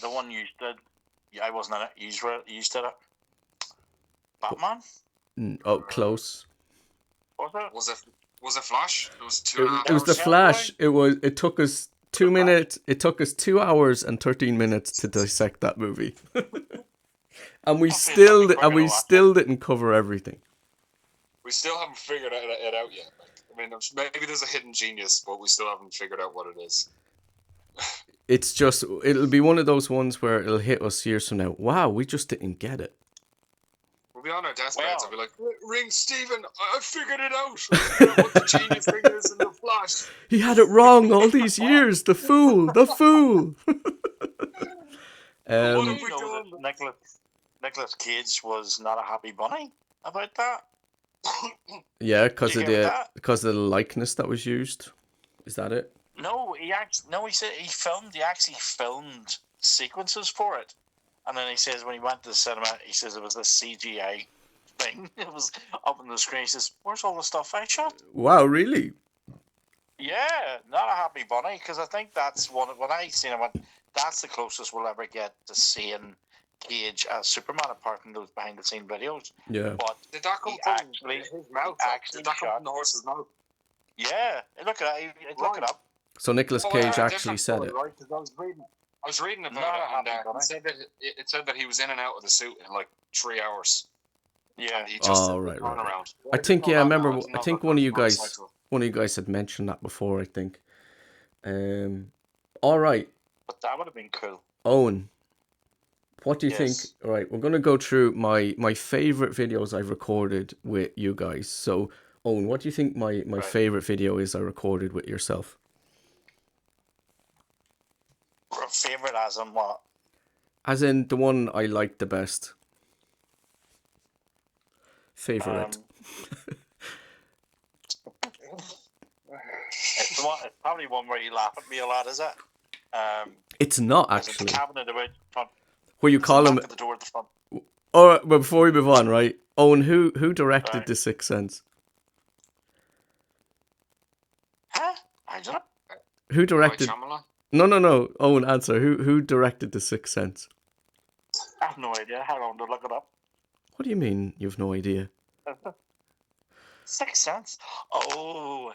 The one you did. Yeah, I wasn't in it. You did it. Batman? Oh, close. Was it? Was it Flash? It was 2.5 It was the hours. Flash. It took us 2 minutes. It took us 2 hours and 13 minutes to dissect that movie. And we still didn't cover everything. We still haven't figured it out yet. I mean, maybe there's a hidden genius, but we still haven't figured out what it is. It's just, it'll be one of those ones where it'll hit us years from now. Wow, we just didn't get it. We'll be on our deathbeds and be like, "Ring Stephen, I figured it out. What the genius thing is in the Flash. He had it wrong all these years. The fool. The fool." What have we done? Nicolas Cage was not a happy bunny about that. Yeah, because of the likeness that was used. Is that it? No, he said he actually filmed sequences for it. And then he says when he went to the cinema, he says it was a CGI thing. It was up on the screen. He says, "Where's all the stuff I shot?" Wow, really? Yeah, not a happy bunny, because I think that's when I seen him, that's the closest we'll ever get to seeing Cage as Superman, apart from those behind the scene videos. Yeah. But did that come from his mouth? Did that come from the horse's mouth? Yeah, look it up. So Nicolas Oh, Cage a actually different said story, it. right? 'Cause I was reading No, about I it, and haven't done it it. said that it said that he was in and out of the suit in like 3 hours. Yeah. And he just Oh, did the right, right, right. turnaround. I think, yeah, I remember. I think one of you guys, Motorcycle. had mentioned that before. I think. All right, But that would have been cool. Owen. What do you think? Yes. All right, we're gonna go through my favorite videos I've recorded with you guys. So, Owen, what do you think my Right. favorite video is I recorded with yourself? Favorite as in what? As in the one I liked the best. Favorite. It's probably one where you laugh at me a lot, is it? It's not Is it the actually. cabin in the wood front? Where you call him. Knock at the door at the front. All right, but before we move on, right? Owen, who directed Right. The Sixth Sense? Huh? I don't know. Who directed? Shyamalan? No. Owen, answer. Who directed The Sixth Sense? I have no idea. How long to look it up? What do you mean you've no idea? Sixth Sense. Oh,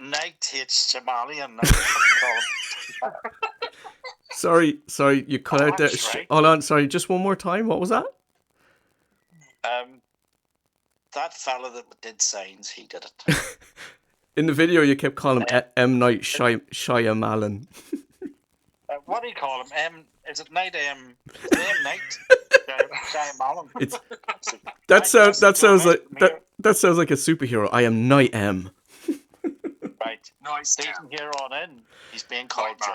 Night H. Shyamalan. Sorry, you cut out there. that's right. Hold on, sorry, just one more time. What was that? That fella that did Signs, he did it. In the video, you kept calling him M. Night Shyamalan. What do you call him? Is it Night M? Night Shyamalan. It's that sounds like a superhero. I am Night M. Right. Nice. Season here on in, he's being called Jim.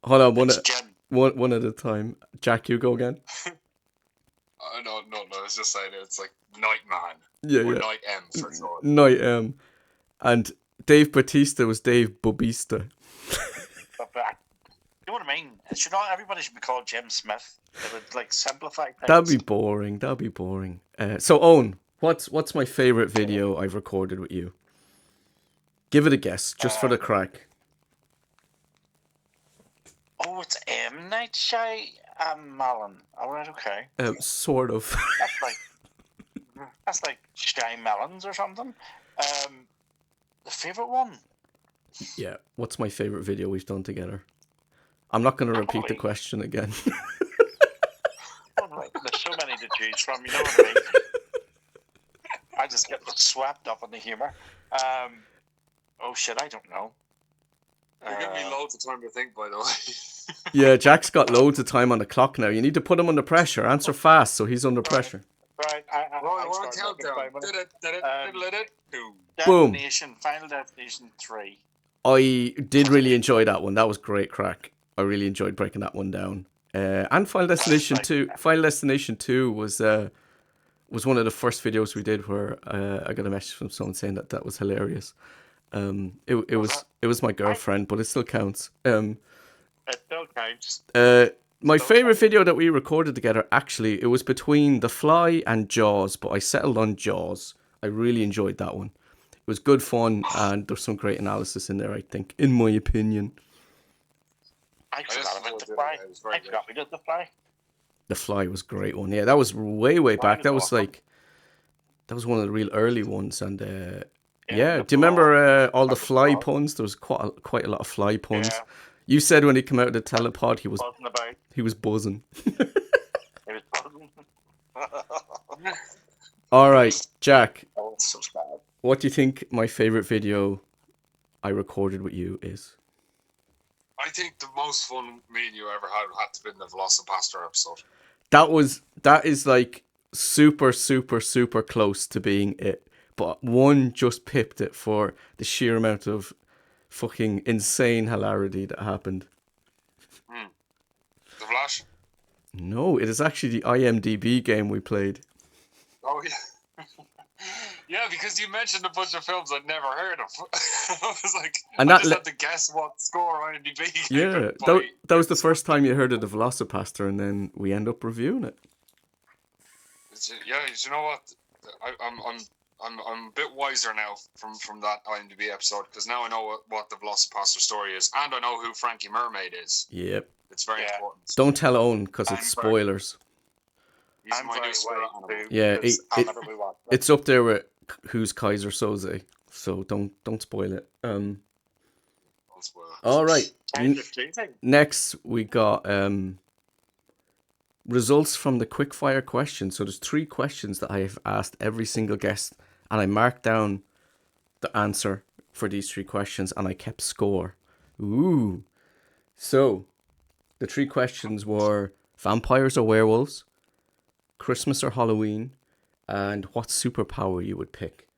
Hold on, one It's Jim. at a time. Jack, you go again. No. I was just saying it's like Nightman. Yeah, Or yeah. Night M for sure. Night M. And Dave Bautista was Dave Bubista. But you know what I mean? Everybody should be called Jim Smith. It would like simplify things. That'd be boring. So Owen, what's my favorite video I've recorded with you? Give it a guess, just for the crack. Oh, it's M. Night Shyamalan. All right, okay. Sort of. That's like Shy Melons or something. The favorite one. Yeah. What's my favorite video we've done together? I'm not going to repeat the question again. There's so many to choose from. You know what I mean? I just get swept up in the humor. Oh shit! I don't know. You're giving me loads of time to think, by the way. Yeah, Jack's got loads of time on the clock now. You need to put him under pressure. Answer fast, so he's under pressure. Right. Right, countdown. Boom. Final Destination 3. I did really enjoy that one. That was great crack. I really enjoyed breaking that one down. And Final Destination 2. Final Destination 2 was one of the first videos we did where I got a message from someone saying that was hilarious. It was my girlfriend, but it still counts. It still counts. My favorite video that we recorded together, actually, it was between The Fly and Jaws, but I settled on Jaws. I really enjoyed that one. It was good fun, and there's some great analysis in there, I think, in my opinion. I forgot about The Fly. I forgot we did The Fly. The Fly was a great one. Yeah, that was way back. That was one of the real early ones, and yeah. Do you remember all the fly puns? There was quite a lot of fly puns. Yeah. You said when he came out of the telepod, he was About. he was buzzing. It was buzzing. All right, Jack. Oh, it's so bad. What do you think my favorite video I recorded with you is? I think the most fun me and you ever had to be in the Velocipaster episode. That is like super close to being it, but one just pipped it for the sheer amount of fucking insane hilarity that happened. The Flash? No, it is actually the IMDb game we played. Oh yeah. Yeah, because you mentioned a bunch of films I'd never heard of. I was like, And I that just had to guess what score IMDb gave Yeah, it by- that was the first time you heard of the Velocipaster, and then we end up reviewing it. Yeah, you know what? I'm a bit wiser now from that IMDb episode, because now I know what the Velocipaster story is, and I know who Frankie Mermaid is. Yep. It's very important. Don't tell Owen, because it's spoilers. He's my new spirit animal. Yeah, I'll never rewatch that. it's up there with Who's Kaiser Soze, so don't spoil it. Don't else. But All right. Kind of cheating. Next, we got results from the quickfire questions. So there's 3 questions that I have asked every single guest, and I marked down the answer for these 3 questions, and I kept score. Ooh. So the 3 questions were vampires or werewolves, Christmas or Halloween, and what superpower you would pick.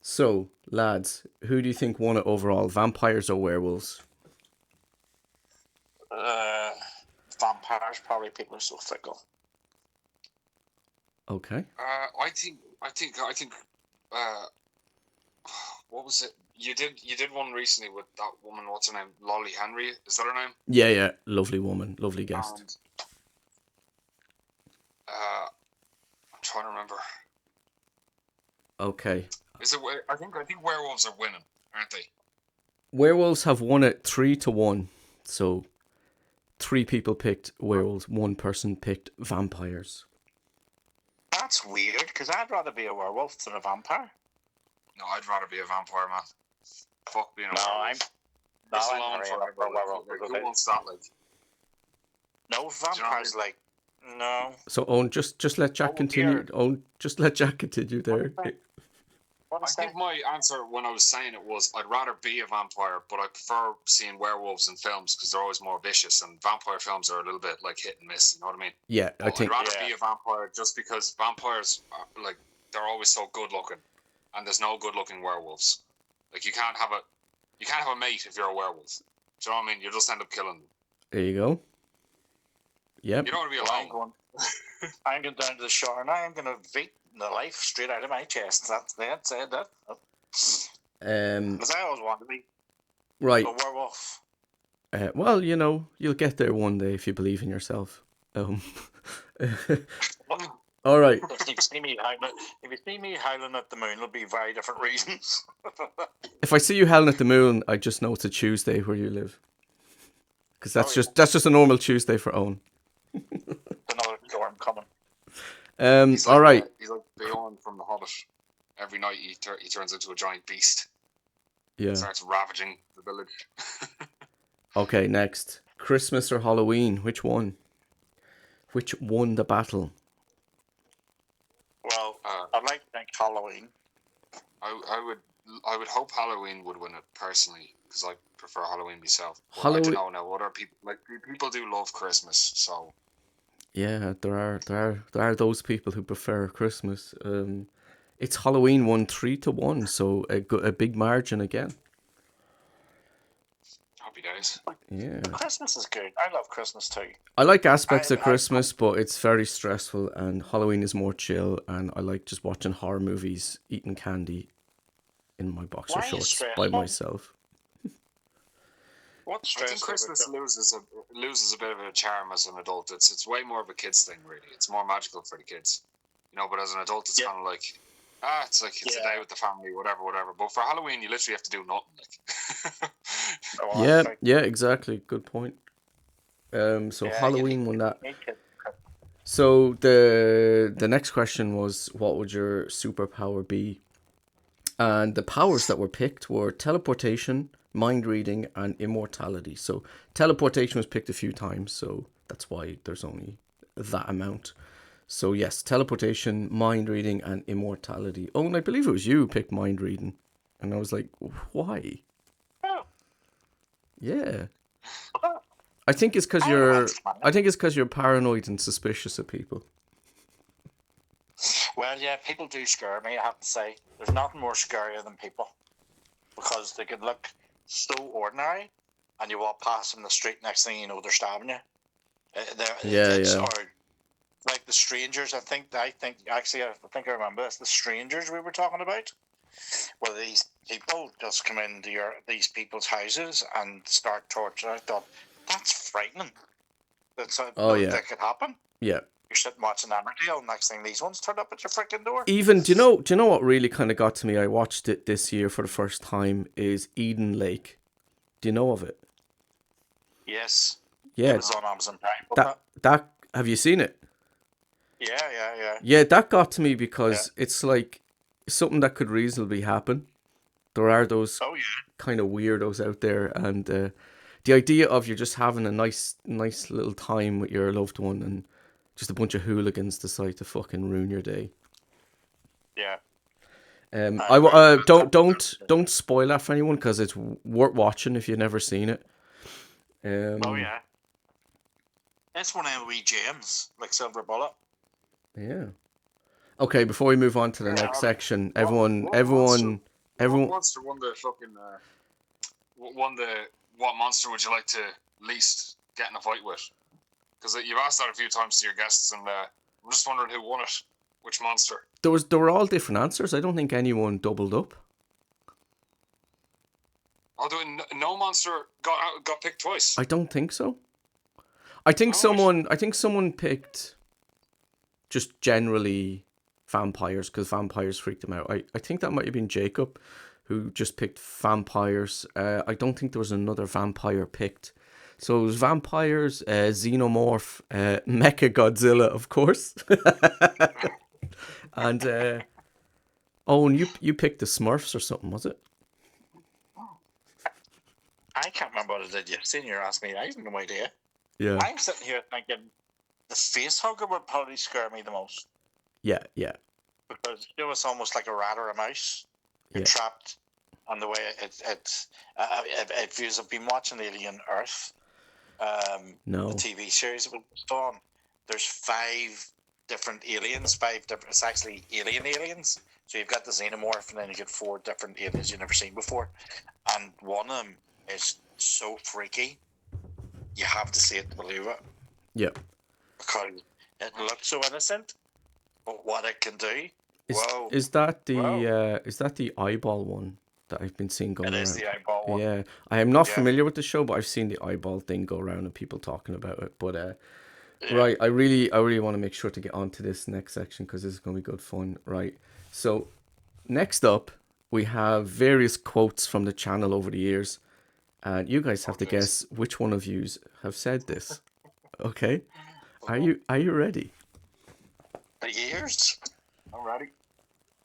So, lads, who do you think won it overall, vampires or werewolves? Vampires, probably. People are so fickle. Okay. I think. What was it? You did one recently with that woman. What's her name? Lolly Henry. Is that her name? Yeah. Lovely woman. Lovely guest. And, I'm trying to remember. Okay. Is it? I think werewolves are winning, aren't they? Werewolves have won it 3-1. So 3 people picked werewolves, 1 person picked vampires. That's weird, because I'd rather be a werewolf than a vampire. No, I'd rather be a vampire, man. Fuck being a No, werewolf. I'm alone forever. Who wants that? Like, no, vampires, like, no. So Owen, just let Jack continue. Owen, just let Jack continue there. I think my answer when I was saying it was I'd rather be a vampire, but I prefer seeing werewolves in films because they're always more vicious, and vampire films are a little bit like hit and miss. You know what I mean? Yeah, I think. I'd rather be a vampire just because vampires are, like, they're always so good looking, and there's no good looking werewolves. Like, you can't have a mate if you're a werewolf. Do you know what I mean? You just end up killing them. There you go. Yep. You don't want to be alone. I'm going down to the shore and I'm going to beat the life straight out of my chest. That's it. Because I always want to be Right. a werewolf. Well, you'll get there one day if you believe in yourself. All right. If you see me howling at the moon, it'll be very different reasons. If I see you howling at the moon, I just know it's a Tuesday where you live. Because that's just a normal Tuesday for Owen. Another storm coming. All right. He's like Bjorn from The Hobbit. Every night he turns into a giant beast. Yeah. Starts ravaging the village. Okay, next. Christmas or Halloween? Which one? Which won the battle? Well, I'd like to think Halloween. I would hope Halloween would win it personally because I prefer Halloween myself. But Halloween. I don't know. Other people people do love Christmas, so. Yeah, there are those people who prefer Christmas. It's Halloween won 3-1, so a big margin again. Happy days. Yeah. Christmas is good. I love Christmas too. I like aspects of Christmas, but it's very stressful, and Halloween is more chill, and I like just watching horror movies, eating candy in my boxer shorts by myself. What's I think Christmas loses a bit of a charm as an adult. It's way more of a kids thing, really. It's more magical for the kids, but as an adult, it's kind of like, it's like it's a day with the family, whatever. But for Halloween, you literally have to do nothing. Like. Yeah, exactly. Good point. So Halloween won that. So the next question was, what would your superpower be? And the powers that were picked were teleportation, mind reading, and immortality. So teleportation was picked a few times, so that's why there's only that amount. So yes, teleportation, mind reading, and immortality. Oh, and I believe it was you who picked mind reading. And I was like, why? Oh. Yeah. I think it's because you're paranoid and suspicious of people. Well, yeah, people do scare me, I have to say. There's nothing more scarier than people. Because they could look so ordinary, and you walk past them in the street, next thing you know, they're stabbing you. Or like the strangers, I think I remember this, the strangers we were talking about. Well, these people just come into these people's houses and start torturing. I thought, that's frightening. That could happen. Yeah. You're sitting watching Emmerdale, next thing these ones turn up at your freaking door. Even, do you know what really kind of got to me? I watched it this year for the first time, is Eden Lake. Do you know of it? Yes. Yeah. It was on Amazon Prime. That have you seen it? Yeah. Yeah, that got to me because it's like something that could reasonably happen. There are those Oh yeah. kind of weirdos out there, and the idea of you just having a nice little time with your loved one, and just a bunch of hooligans decide to fucking ruin your day. Yeah. Don't spoil that for anyone because it's worth watching if you've never seen it. Oh yeah. That's one of wee James, like Silver Bullet. Yeah. Okay, before we move on to the next section, everyone. What monster won the fucking? What monster would you like to least get in a fight with? Because you've asked that a few times to your guests, and I'm just wondering who won it. Which monster? There were all different answers. I don't think anyone doubled up. Although no monster got picked twice. I don't think so. I think someone picked just generally vampires because vampires freaked him out. I think that might have been Jacob who just picked vampires. I don't think there was another vampire picked. So it was vampires, xenomorph, Mecha Godzilla, of course. And Owen, you picked the Smurfs or something, was it? I can't remember what I did yesterday. You're asking me. I have no idea. Yeah. I'm sitting here thinking the face hugger would probably scare me the most. Yeah. Because it's almost like a rat or a mouse. You're trapped on the way it feels. I've been watching Alien Earth, the TV series that was on. There's 5 different aliens, it's actually aliens. So you've got the xenomorph, and then you get 4 different aliens you've never seen before. And one of them is so freaky, you have to see it to believe it. Yeah. Because it looks so innocent, but what it can do. Is that the eyeball one that I've been seeing going around? It is the eyeball one. Yeah. I am not familiar with the show, but I've seen the eyeball thing go around and people talking about it. But right, I really want to make sure to get onto this next section because this is going to be good fun. Right. So next up, we have various quotes from the channel over the years, and you guys have to guess which one of you have said this. Okay. Are you ready? The years. I'm ready.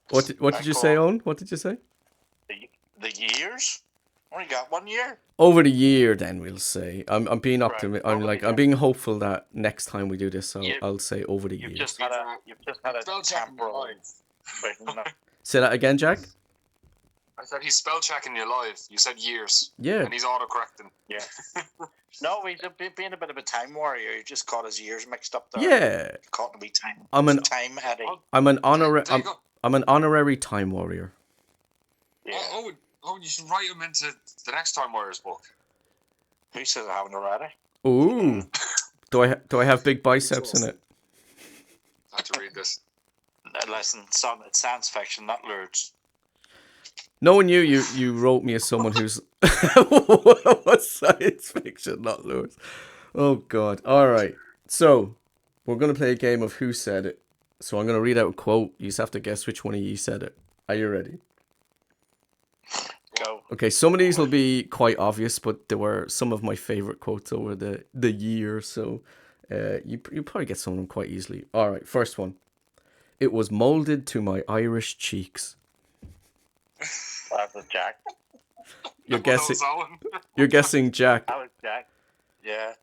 What did you say, Owen? What did you say? The years? Only got 1 year. Over the year, then we'll say. I'm being optimistic. I'm being hopeful that next time we do this, I'll say over the year. You've just had a temporal. Say that again, Jack. I said he's spell checking you live. You said years. Yeah. And he's auto correcting. Yeah. No, he's being a bit of a time warrior. He just got his years mixed up there. Yeah. Caught to be time. Time Eddie. I'm an honorary time warrior. Yeah. Oh, you should write him into the next Time Warriors book. Who says I haven't already? Ooh. Do I have big biceps in it? I have to read this. Listen, son, it's science fiction, not Lourdes. Knowing you wrote me as someone who's what's science fiction, not Lourdes. Oh God. All right. So we're gonna play a game of who said it. So I'm gonna read out a quote. You just have to guess which one of you said it. Are you ready? Go. Okay, some of these will be quite obvious, but there were some of my favorite quotes over the year, so you probably get some of them quite easily. All right, first one. It was molded to my Irish cheeks. That was Jack. You're guessing Jack. That was Jack. Yeah.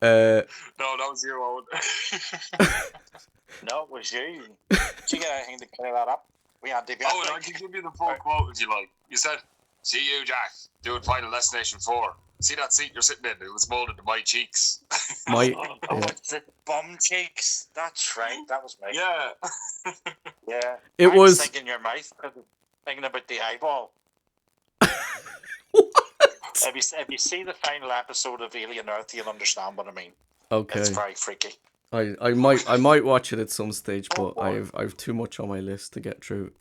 No, that was you, Owen. No, it was you. Did you get anything to clear that up? We had to be. Oh, I can give you the full quote if you like. You said, "See you, Jack, doing Final Destination 4. See that seat you're sitting in? It was molded to my cheeks." It's the bum cheeks. That's right. That was me. Yeah. Yeah. I was thinking your mouth. Thinking about the eyeball. What? If you see the final episode of Alien Earth, you'll understand what I mean. Okay. It's very freaky. I might watch it at some stage, but I've too much on my list to get through.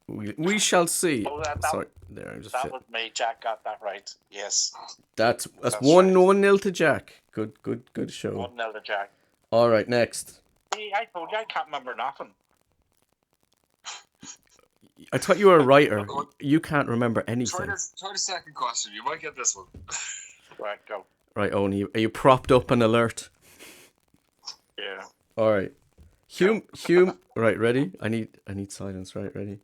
We shall see. Sorry, there I'm just. That was me. Jack got that right. Yes. That's 1-0 to Jack. Good show. 1-0 to Jack. All right, next. Hey, I told you I can't remember nothing. I thought you were a writer. You can't remember anything. Try the second question. You might get this one. Right, go. Right, Owen, are you propped up and alert? Yeah. All right. Right, ready? I need silence. Right, ready?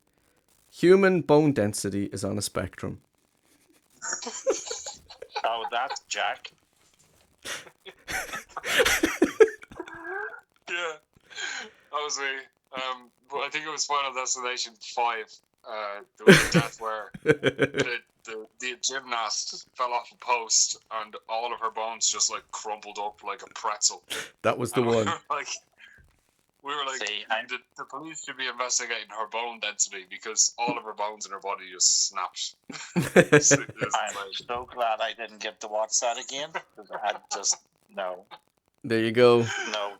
Human bone density is on a spectrum. Oh, that's Jack. Yeah, that was me. But I think it was Final Destination 5. There was a death where the gymnast fell off a post and all of her bones just like crumpled up like a pretzel. That was the And one. we were like, See, the police should be investigating her bone density because all of her bones in her body just snapped. I'm so glad I didn't get to watch that again. Because I had just no. There you go. No.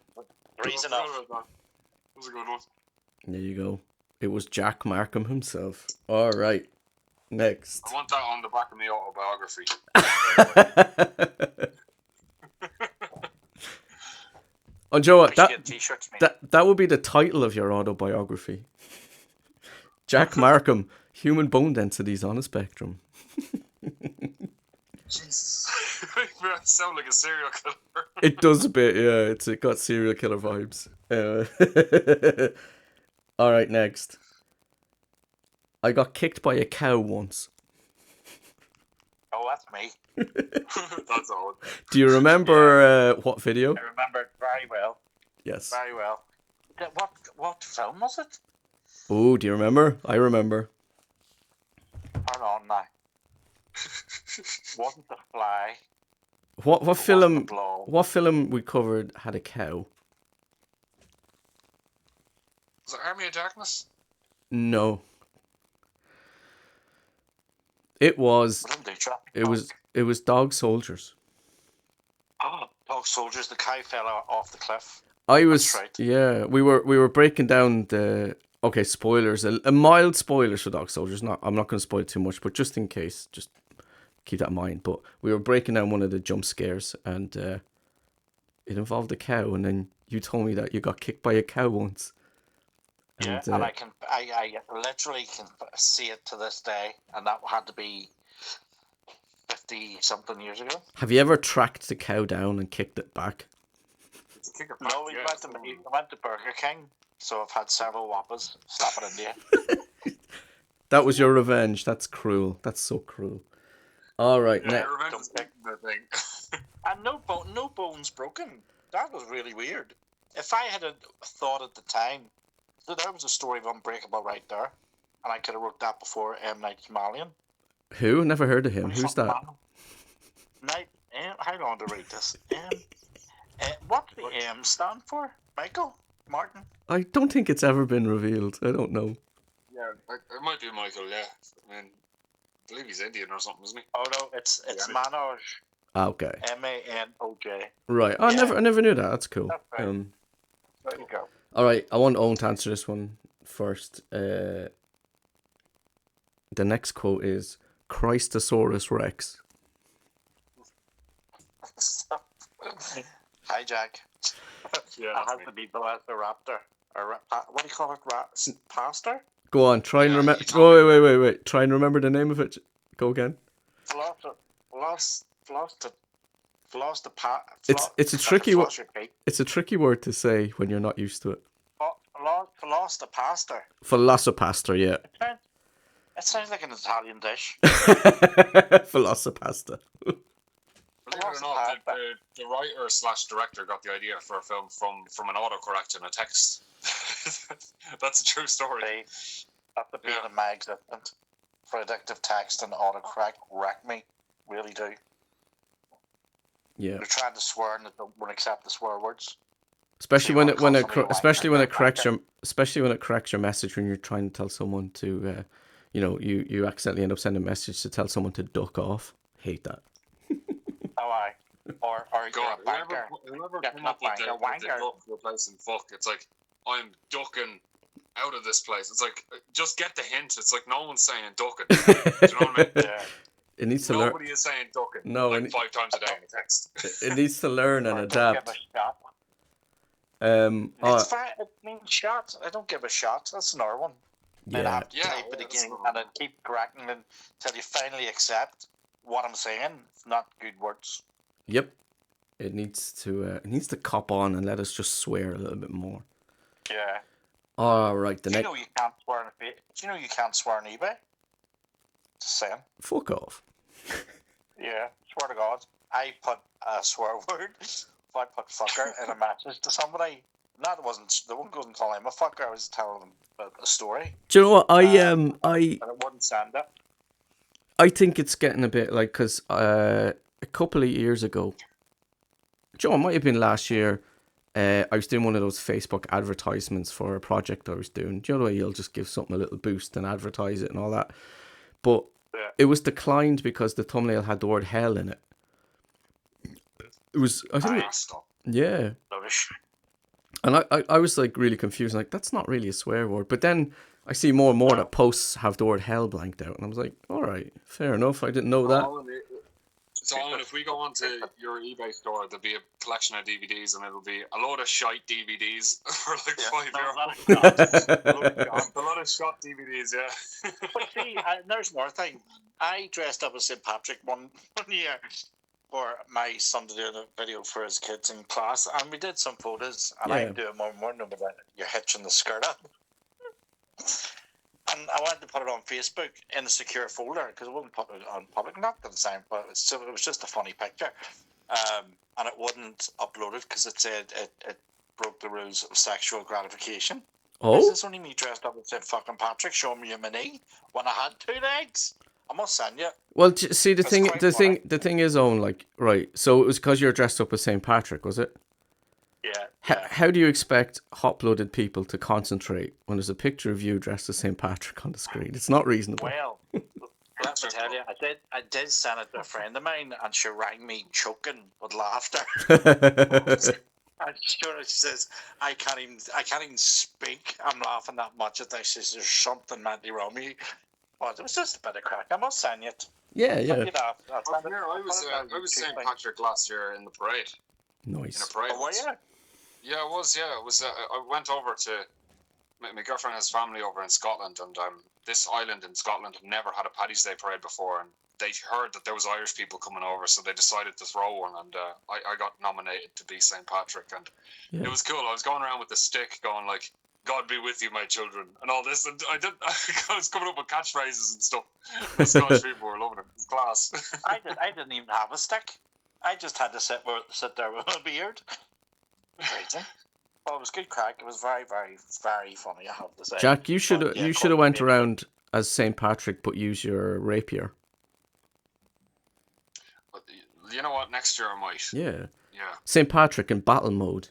Three's enough. That was a good one. There you go. It was Jack Markham himself. All right. Next. I want that on the back of my autobiography. Oh, Joe, We should get t-shirts made. that would be the title of your autobiography. Jack Markham, human bone densities on a spectrum. Jeez. I sound like a serial killer. It does a bit, yeah. It got serial killer vibes. All right, next. I got kicked by a cow once. Oh, that's me. That's all. Do you remember what video? I remember it very well. Yes. Very well. What film was it? Oh, do you remember? I remember. Hold on now. Wasn't The Fly. What Wasn't film? The Blow. What film we covered had a cow? Was it Army of Darkness? No. It was. Didn't do traffic. It was Dog Soldiers. Oh, Dog Soldiers. The cow fell off the cliff. I was. That's right. Yeah, we were breaking down the. Okay, spoilers. A mild spoilers for Dog Soldiers. I'm not going to spoil too much, but just in case, just keep that in mind. But we were breaking down one of the jump scares, and it involved a cow. And then you told me that you got kicked by a cow once. Yeah, and I literally can see it to this day, and that had to be 50-something years ago. Have you ever tracked the cow down and kicked it back? No, we went to Burger King, so I've had several whoppers. Slap it in there. That was your revenge. That's cruel. That's so cruel. All right, Yeah, next. revenge is the thing. And no bones broken. That was really weird. If I had thought at the time, so there was a story of Unbreakable right there, and I could have wrote that before M. Night Shyamalan. Who? Never heard of him. Who's that? How long to read this? What's the M stand for? Michael? Martin? I don't think it's ever been revealed. I don't know. Yeah, it might be Michael, yeah. I mean, I believe he's Indian or something, isn't he? Oh no, it's Yeah, Manoj. Okay. Manoj. Right. Oh, Yeah. I never knew that. That's cool. That's right. There you go. All right. I want Owen to answer this one first. The next quote is Christosaurus Rex. Hi, Jack. Yeah, I have to be Velociraptor. Or what do you call it? Pastor? Go on. Try and Yeah, remember. you told me. Wait. Try and remember the name of it. Go again. It's a tricky word. It's a tricky word to say when you're not used to it. Velocipaster. Velocipaster, yeah. It sounds like an Italian dish. Velocipasta. Believe it or not, the writer / director got the idea for a film from an autocorrect in a text. That's a true story. That's the pain of my existence. Predictive text and autocorrect wreck me. Really do. Yeah. They're trying to swear and they won't accept the swear words. Especially when it corrects your message when you're trying to tell someone to, you accidentally end up sending a message to tell someone to duck off. Hate that. Oh, aye. Or God, you're a wanker. whoever Yeah, come up with the wanker. duck replacing fuck, it's like, I'm ducking out of this place. It's like, just get the hint. It's like no one's saying ducking. Do you know what I mean? Yeah. It needs to learn. Nobody is saying ducking. No, like 5 times a day in the text. It needs to learn and Or don't give adapt. a shot. It's fine. It means shot. I don't give a shot. That's another one. Then I Yeah. have to type it again and then keep cracking until you finally accept what I'm saying. It's not good words. Yep. It needs to cop on and let us just swear a little bit more. Yeah. All right. The You next. know you can't swear in Do you know you can't swear on eBay? Just saying. Fuck off. Yeah, swear to God. I put a swear word. If I put fucker in a message to somebody, they wouldn't go and call him a fucker. I was telling them a story. Do you know what? And it wouldn't send it. I think it's getting a bit like, because a couple of years ago, Joe, it might have been last year, I was doing one of those Facebook advertisements for a project I was doing. Do you know the way you'll just give something a little boost and advertise it and all that? But it was declined because the thumbnail had the word hell in it. It was, I think, yeah. Rubbish. And I was like really confused, like, that's not really a swear word. But then I see more and more that posts have the word hell blanked out, and I was like, all right, fair enough. I didn't know that. So, Owen, if we go onto your eBay store, there'll be a collection of DVDs, and it'll be a load of shite DVDs for like €5. A lot of shot DVDs, yeah. But see, there's more thing. I dressed up as St. Patrick one year for my son to do a video for his kids in class, and we did some photos, and I'm doing more about you're hitching the skirt up. And I wanted to put it on Facebook in a secure folder because I wouldn't put it on public. Not the same, but it was just a funny picture. And it wouldn't upload it because it said it broke the rules of sexual gratification. Oh? Is this only me dressed up as St. fucking Patrick showing me my knee when I had 2 legs? I must send you. Well, see, the thing is, Owen, like, right, so it was because you're dressed up as St. Patrick, was it? Yeah. How do you expect hot-blooded people to concentrate when there's a picture of you dressed as St. Patrick on the screen? It's not reasonable. Well, let me tell you, I did send it to a friend of mine, and she rang me choking with laughter. And she says, I can't even speak. I'm laughing that much at this. She says, there's something mentally wrong with you. Well, it was just a bit of crack. I must send it. Yeah. I was St. Patrick last year in the parade. Nice. In a parade. Oh, were you? Yeah, it was. Yeah, it was. I went over to my girlfriend has family over in Scotland, and this island in Scotland had never had a Paddy's Day parade before, and they heard that there was Irish people coming over, so they decided to throw one, and I got nominated to be St. Patrick, and it was cool. I was going around with the stick, going like, "God be with you, my children," and all this, and I was coming up with catchphrases and stuff. The Scottish people were loving it. It was class. I didn't even have a stick. I just had to sit there with a beard. Crazy. Well, it was good crack. It was very, very, very funny, I have to say. Jack, you should have went around as St. Patrick, but use your rapier. You know what? Next year I might. Yeah. Yeah. St. Patrick in battle mode.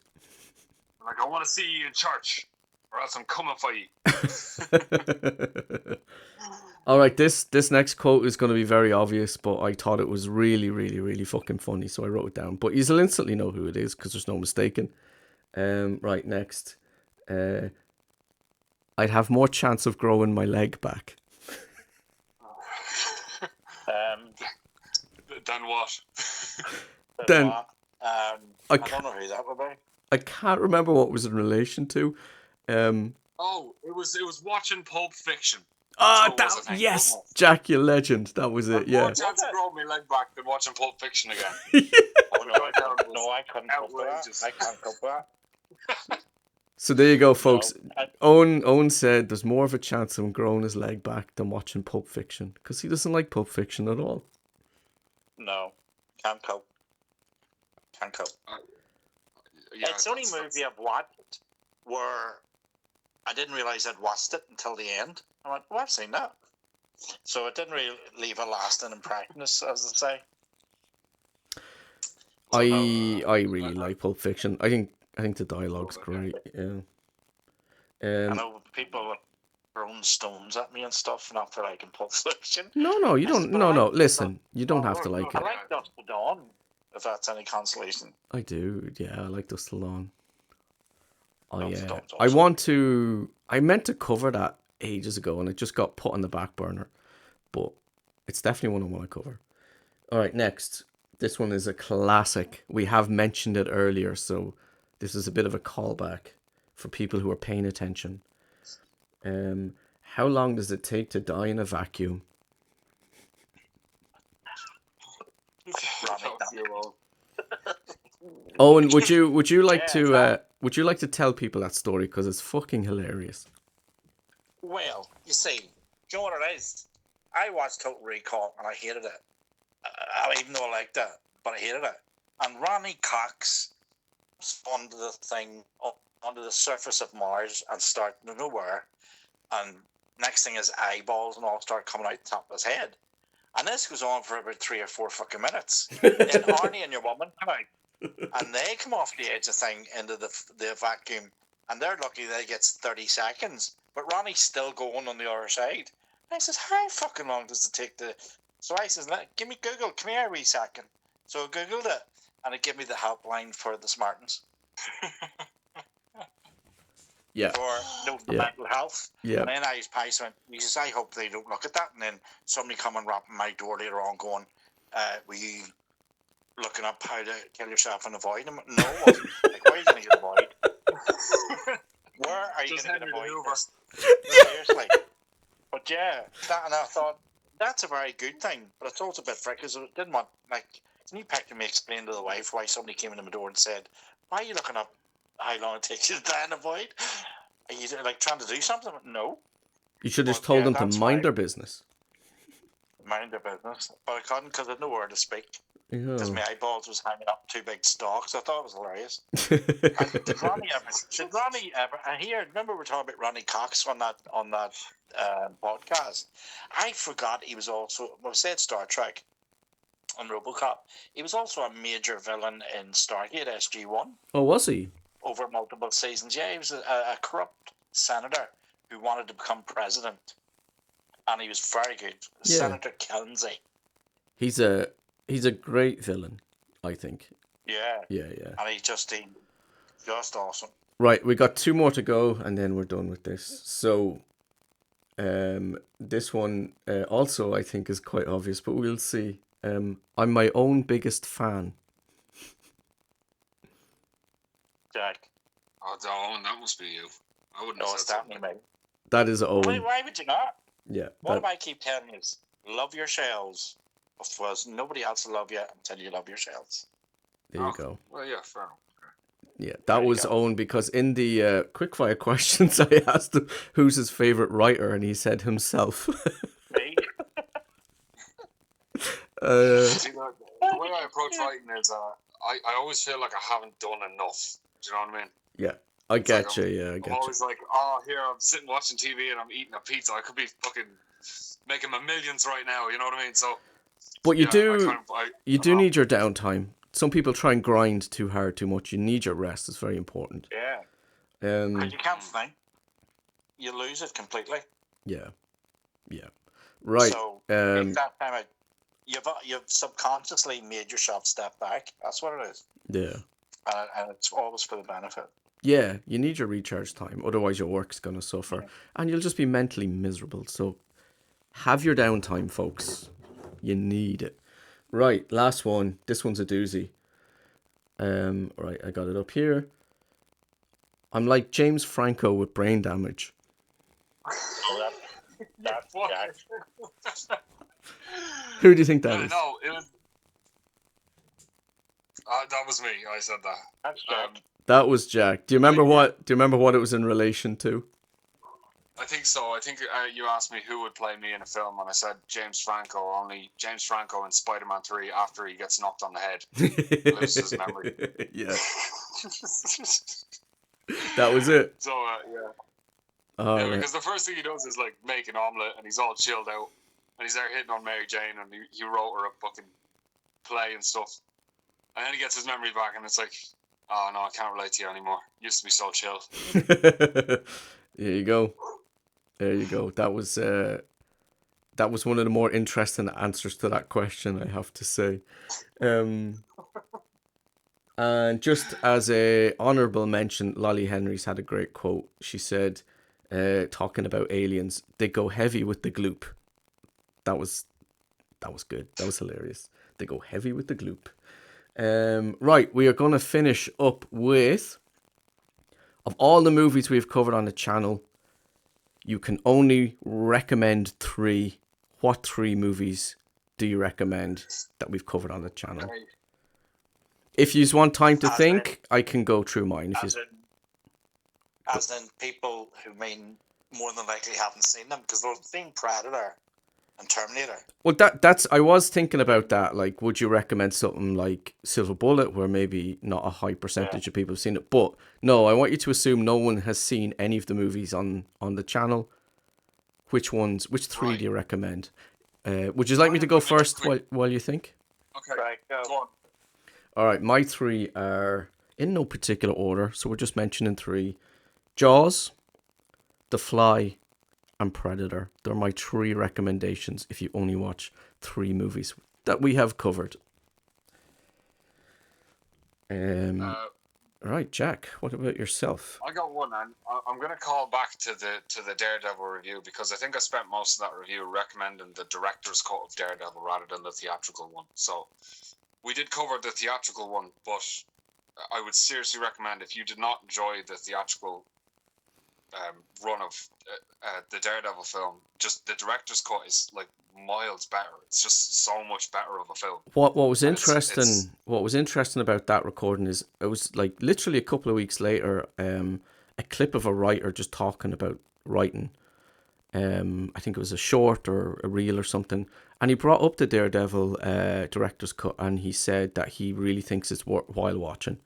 Like, I want to see you in church, or else I'm coming for you. All right, this next quote is going to be very obvious, but I thought it was really, really, really fucking funny, so I wrote it down. But you'll instantly know who it is because there's no mistaking. Right, next. I'd have more chance of growing my leg back. Then what? Then I don't know who that would be. I can't remember what it was in relation to. Oh, it was watching Pulp Fiction. Yes, Jack, you legend. That was it. Yeah. More chance to grow my leg back than watching Pulp Fiction again. No, I couldn't cope with that. I can't cope with that. So there you go, folks. Owen said there's more of a chance of him growing his leg back than watching Pulp Fiction because he doesn't like Pulp Fiction at all. No, can't cope. Can't cope. It's the only movie I've watched where I didn't realise I'd watched it until the end. I went, well, I've seen that. So it didn't really leave a lasting impression, as I say. I really like Pulp Fiction. I think the dialogue's great. Yeah. I know people were throwing stones at me and stuff, not for liking Pulp Fiction. No, you don't. No. Listen, you don't have to like it. I like Dusk Till Dawn, if that's any consolation. I do. Yeah, I like Dusk Till Dawn. Oh yeah. I meant to cover that ages ago, and it just got put on the back burner. But it's definitely one I want to cover. All right, next. This one is a classic. We have mentioned it earlier, so this is a bit of a callback for people who are paying attention. How long does it take to die in a vacuum? Owen, would you like to tell people that story because it's fucking hilarious? Well, you see, do you know what it is? I watched Total Recall and I hated it. Even though I liked it, but I hated it. And Ronnie Cox onto the thing, onto the surface of Mars and start nowhere. And next thing his eyeballs and all start coming out the top of his head. And this goes on for about 3 or 4 fucking minutes. Then Arnie and your woman come out. And they come off the edge of the thing into the vacuum. And they're lucky they get 30 seconds. But Ronnie's still going on the other side. And I says, how fucking long does it take to... So I says, give me Google, come here a wee second. So I Googled it. And it gave me the helpline for the Smartans. Yeah. For mental health. Yeah. And then I went, he says, I hope they don't look at that. And then somebody come and rap on my door later on going, were you looking up how to kill yourself in a void? No, I wasn't. Like, where are you going to get a void? Where are you going to get a void? Seriously. But yeah, and I thought, that's a very good thing. But it's also a bit frick because I didn't want, like, can you picture me explain to the wife why somebody came into my door and said, why are you looking up how long it takes you to die in a void? Are you like trying to do something? No. You should have just told them to mind their business. Mind their business. But I couldn't because I had nowhere to speak. Yeah. Because my eyeballs was hanging up 2 big stalks. I thought it was hilarious. Did Ronnie ever? And here, remember we were talking about Ronnie Cox on that podcast. I forgot he was also, well, I said Star Trek and RoboCop. He was also a major villain in Stargate SG-1. Oh, was he? Over multiple seasons. Yeah, he was a corrupt senator who wanted to become president. And he was very good. Yeah. Senator Kinsey. He's a great villain, I think. Yeah. Yeah. And he's just awesome. Right, we got 2 more to go, and then we're done with this. So, this one also I think is quite obvious, but we'll see. I'm my own biggest fan. Jack. Oh, Owen, that must be you. I wouldn't No, have it's said definitely me. That is Owen. Why would you not? Yeah. What do I keep telling you? Love your shells. Because nobody else will love you until you love your shells. There you go. Well, yeah, fair enough. Yeah, that was Owen, because in the quickfire questions I asked him who's his favourite writer, and he said himself. Me? See, the way I approach writing is I always feel like I haven't done enough. Do you know what I mean? Yeah, I get you. I'm always like, oh, here I'm sitting watching TV and I'm eating a pizza. I could be fucking making my millions right now. You know what I mean? So, but you do need your downtime. Some people try and grind too hard, too much. You need your rest. It's very important. Yeah. Because you can't think. You lose it completely. Yeah. Right. So take that time out. You've subconsciously made yourself step back. That's what it is. Yeah. And it's always for the benefit. Yeah, you need your recharge time. Otherwise, your work's going to suffer. And you'll just be mentally miserable. So have your downtime, folks. You need it. Right, last one. This one's a doozy. Right, I got it up here. I'm like James Franco with brain damage. So that's Jack. Who do you think that is? No, it was... that was me. I said that. That's Jack. That was Jack. Do you remember what? Do you remember what it was in relation to? I think so. I think you asked me who would play me in a film, and I said James Franco. Only James Franco in Spider-Man 3 after he gets knocked on the head, loses his memory. Yeah. That was it. So yeah. Right. Because the first thing he does is like make an omelette, and he's all chilled out, and he's there hitting on Mary Jane, and he wrote her a fucking play and stuff, and then he gets his memory back, and it's like, oh no, I can't relate to you anymore. Used to be so chill. There you go. There you go. That was one of the more interesting answers to that question, I have to say. And just as a honourable mention, Lolly Henry's had a great quote. She said, talking about aliens, they go heavy with the gloop. That was good. That was hilarious. They go heavy with the gloop. Right, we are going to finish up with, of all the movies we've covered on the channel, you can only recommend 3. What 3 movies do you recommend that we've covered on the channel? If you want time to think, I can go through mine. As in people who mean more than likely haven't seen them because they've seen Predator and Terminator. Well, that's I was thinking about that. Like, would you recommend something like Silver Bullet, where maybe not a high percentage of people have seen it? But no, I want you to assume no one has seen any of the movies on the channel. Which three do you recommend? Would you like me to go first while you think? Okay, Right, go. on. All right, my three are in no particular order, so we're just mentioning three: Jaws, The Fly, and Predator. They're my three recommendations if you only watch three movies that we have covered. Right, Jack, what about yourself? I got one, and I'm going to call back to the Daredevil review because I think I spent most of that review recommending the director's cut of Daredevil rather than the theatrical one. So we did cover the theatrical one, but I would seriously recommend, if you did not enjoy the theatrical run of the Daredevil film, just the director's cut is like miles better. It's just so much better of a film. What was interesting? What was interesting about that recording is it was like literally a couple of weeks later, a clip of a writer just talking about writing. I think it was a short or a reel or something, and he brought up the Daredevil director's cut, and he said that he really thinks it's worthwhile watching.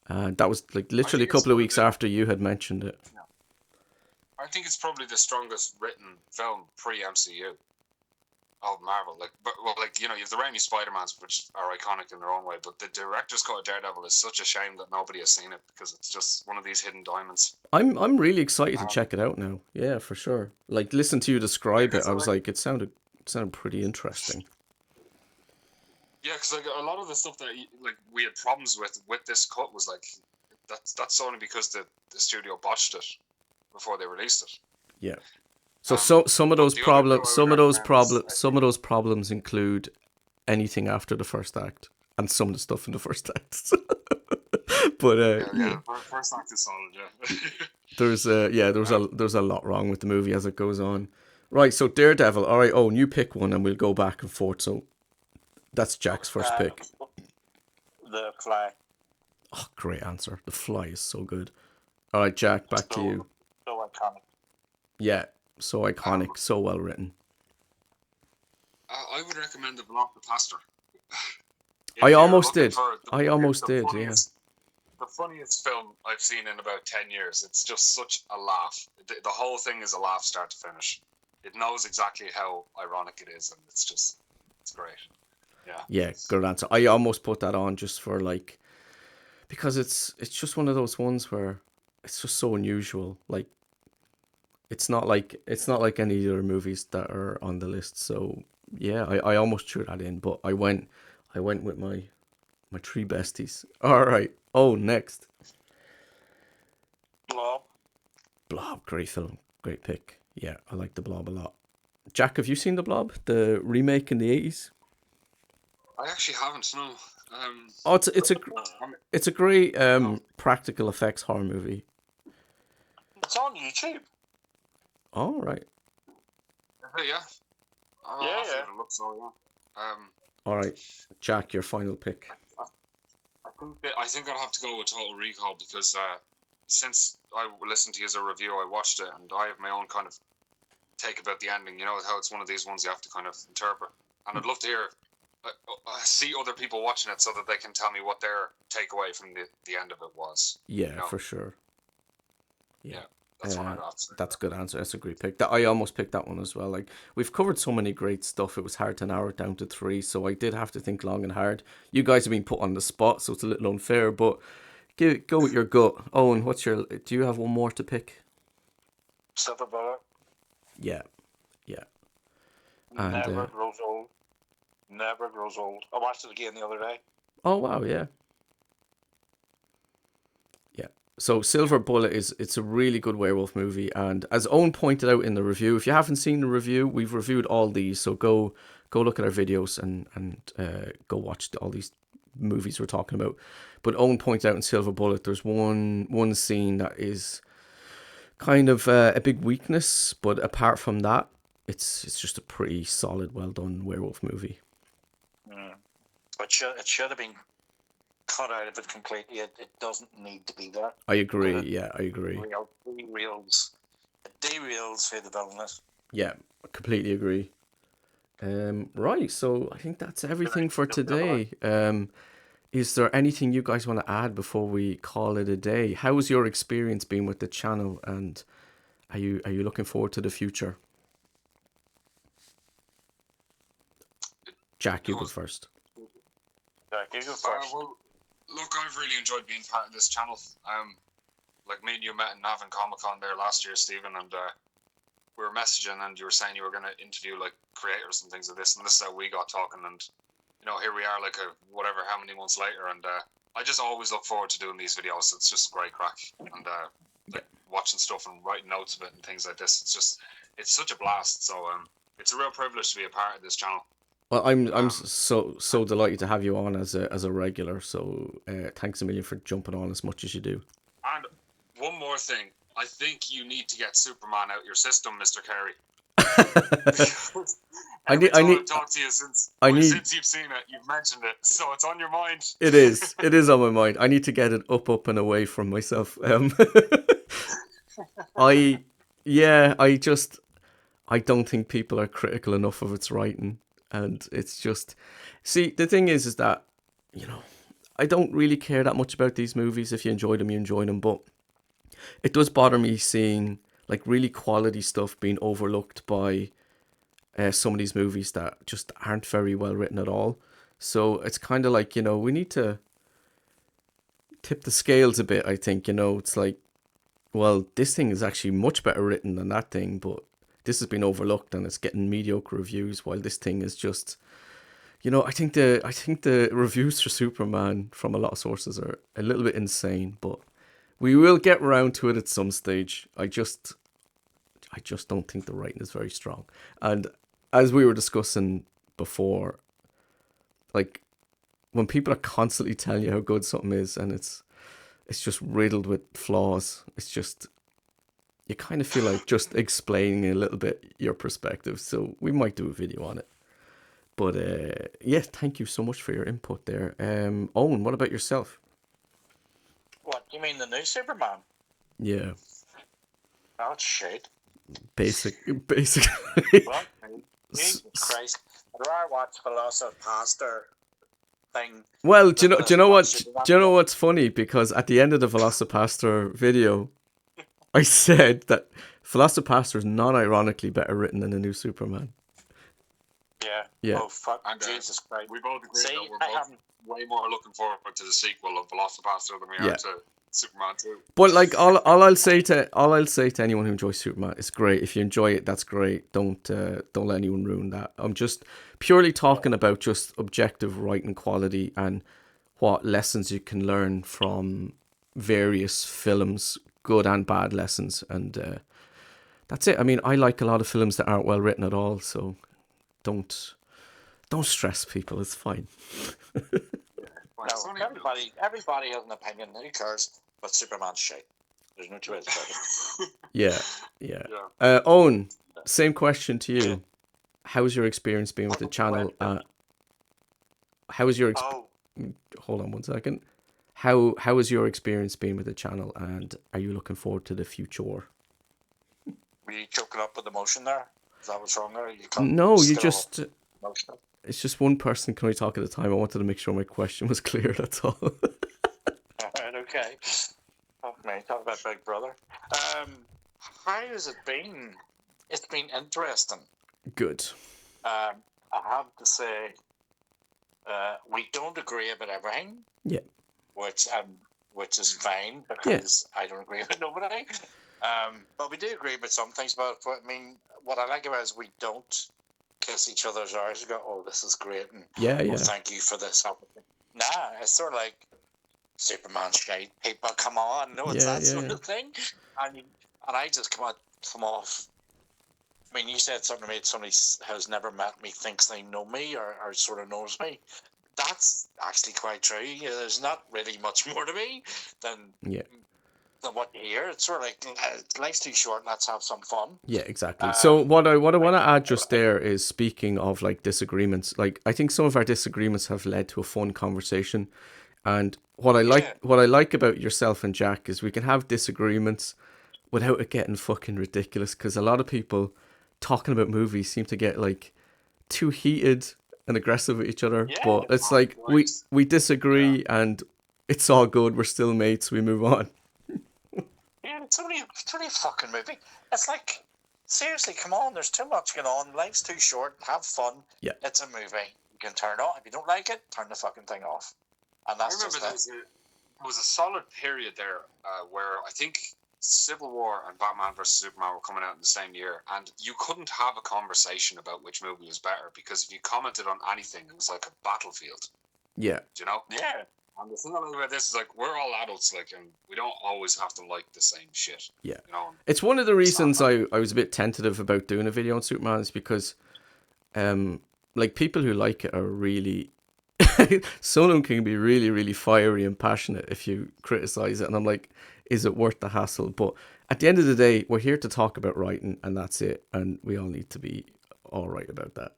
That was like literally a couple of weeks after you had mentioned it. I think it's probably the strongest written film pre-MCU of Marvel. You have the Raimi Spider-Mans, which are iconic in their own way, but the director's cut of Daredevil is such a shame that nobody has seen it because it's just one of these hidden diamonds. I'm really excited to check it out now. Yeah, for sure. Like, listen to you describe it, I was like, it sounded pretty interesting. Yeah, because like a lot of the stuff that we had problems with this cut was like that's only because the studio botched it before they released it. Yeah. So some of those problems include anything after the first act and some of the stuff in the first act. But first act is solid. Yeah. there's a lot wrong with the movie as it goes on. Right, so Daredevil. All right, Owen, you pick one and we'll go back and forth. So that's Jack's first pick. The Fly. Oh, great answer. The Fly is so good. All right, Jack, back to you. So iconic. Yeah, so iconic, so well written. I would recommend The Blockbuster. I almost did. The funniest film I've seen in about 10 years. It's just such a laugh. The whole thing is a laugh start to finish. It knows exactly how ironic it is, and it's great. Yeah, good answer. I almost put that on just for because it's just one of those ones where it's just so unusual. Like, it's not like any other movies that are on the list. So yeah, I almost threw that in, but I went with my three besties. All right. Oh, next. Blob, great film, great pick. Yeah, I like the Blob a lot. Jack, have you seen the Blob, the remake in the 80s? I actually haven't. No. It's a great practical effects horror movie. It's on YouTube. All right. Yeah. Yeah. Look, so, yeah. All right, Jack, your final pick. I think I'll have to go with Total Recall because since I listened to you as a review, I watched it and I have my own kind of take about the ending. You know how it's one of these ones you have to kind of interpret. And I'd love to hear, see other people watching it so that they can tell me what their takeaway from the end of it was. Yeah, for sure. Yeah. That's what I'd have to say. That's a good answer. That's a great pick. I almost picked that one as well. Like, we've covered so many great stuff. It was hard to narrow it down to three, so I did have to think long and hard. You guys have been put on the spot, so it's a little unfair. But go with your gut. Owen, do you have one more to pick? Silver Bullet. Yeah. And, Never grows old. Never grows old. I watched it again the other day. Oh wow, yeah. So Silver Bullet it's a really good werewolf movie, and as Owen pointed out in the review, if you haven't seen the review, we've reviewed all these, so go look at our videos and go watch all these movies we're talking about. But Owen pointed out in Silver Bullet, there's one scene that is kind of a big weakness, but apart from that, it's just a pretty solid, well done werewolf movie. It should have been cut out of it completely. It doesn't need to be there. I agree. Yeah, I agree. Reels It derails who the villain is. Yeah, I completely agree. Right, so I think that's everything for today. Is there anything you guys want to add before we call it a day? How has your experience been with the channel, and are you looking forward to the future? Jack, you go first. Jack, you go first. Well, look, I've really enjoyed being part of this channel. Like me and you met in Navan Comic Con there last year, Stephen, and we were messaging, and you were saying you were going to interview like creators and things like this, and this is how we got talking, and here we are, like how many months later, and I just always look forward to doing these videos. It's just great crack, and like watching stuff and writing notes of it and things like this. It's such a blast. So it's a real privilege to be a part of this channel. Well, I'm so delighted to have you on as a regular. So thanks a million for jumping on as much as you do. And one more thing, I think you need to get Superman out your system, Mr. Carey. I need to talk to you since you've seen it, you've mentioned it, so it's on your mind. It is on my mind. I need to get it up and away from myself. I don't think people are critical enough of its writing, and it's just, see, the thing is that I don't really care that much about these movies. If you enjoy them, you enjoy them, but it does bother me seeing like really quality stuff being overlooked by some of these movies that just aren't very well written at all. So it's kind of like, we need to tip the scales a bit, I think. It's like, well, this thing is actually much better written than that thing, but this has been overlooked and it's getting mediocre reviews, while this thing is just, I think the reviews for Superman from a lot of sources are a little bit insane, but we will get around to it at some stage. I just don't think the writing is very strong. And as we were discussing before, like when people are constantly telling you how good something is and it's just riddled with flaws, it's just, you kind of feel like just explaining a little bit your perspective. So we might do a video on it. But thank you so much for your input there. Owen, what about yourself? What, you mean the new Superman? Yeah. Oh, it's shit. Basically. Well, Jesus Christ. I watched Velocipaster thing. Well, do you know what's funny? Because at the end of the Velocipaster video, I said that Velocipaster is non-ironically better written than the new Superman. Yeah. Oh, fuck. And, Jesus Christ. We both agree that we're both way more looking forward to the sequel of Velocipaster than we are to Superman 2. But like all I'll say to anyone who enjoys Superman, it's great. If you enjoy it, that's great. Don't let anyone ruin that. I'm just purely talking about just objective writing quality and what lessons you can learn from various films, good and bad lessons, and that's it. I mean, I like a lot of films that aren't well written at all, so don't stress people. It's fine. No, everybody has an opinion. Who cares? But Superman's shit. There's no two ways about it. Yeah. Owen, same question to you. How's your experience been with the channel? Hold on one second. How has your experience been with the channel, and are you looking forward to the future? Were you choking up with emotion there? Is that what's wrong there? It's just one person can only talk at a time. I wanted to make sure my question was clear, that's all. Alright, okay. Fuck me, talk about Big Brother. How has it been? It's been interesting. Good. I have to say, we don't agree about everything. Yeah. Which is fine, because I don't agree with nobody. But we do agree about some things. But I mean, what I like about it is we don't kiss each other's arms and go, "Oh, this is great," and thank you for this. Nah, it's sort of like Superman shite. People, come on, it's that sort of thing. And I just come off. I mean, you said something to me. Somebody has never met me, thinks they know me, or sort of knows me. That's actually quite true. There's not really much more to me than what you hear. It's sort of like life's too short. Let's have some fun. Yeah, exactly. So what I want to add just there is, speaking of like disagreements, like I think some of our disagreements have led to a fun conversation, and what I like about yourself and Jack is we can have disagreements, without it getting fucking ridiculous. Because a lot of people talking about movies seem to get like too heated and aggressive with each other. Yeah. But it's like we disagree and it's all good. We're still mates. We move on. Yeah, it's only a fucking movie. It's like, seriously, come on. There's too much going on. Life's too short. Have fun. Yeah. It's a movie. You can turn it on. If you don't like it, turn the fucking thing off. And that's I remember just there was a solid period there where I think Civil War and Batman vs Superman were coming out in the same year, and you couldn't have a conversation about which movie was better because if you commented on anything, it was like a battlefield. Yeah. Do you know? Yeah. And the thing I love about this is like we're all adults, like, and we don't always have to like the same shit. Yeah. You know? It's one of the reasons I was a bit tentative about doing a video on Superman is because, like, people who like it are really, some of them can be really, really fiery and passionate if you criticize it. And I'm like, is it worth the hassle? But at the end of the day, we're here to talk about writing, and that's it. And we all need to be all right about that.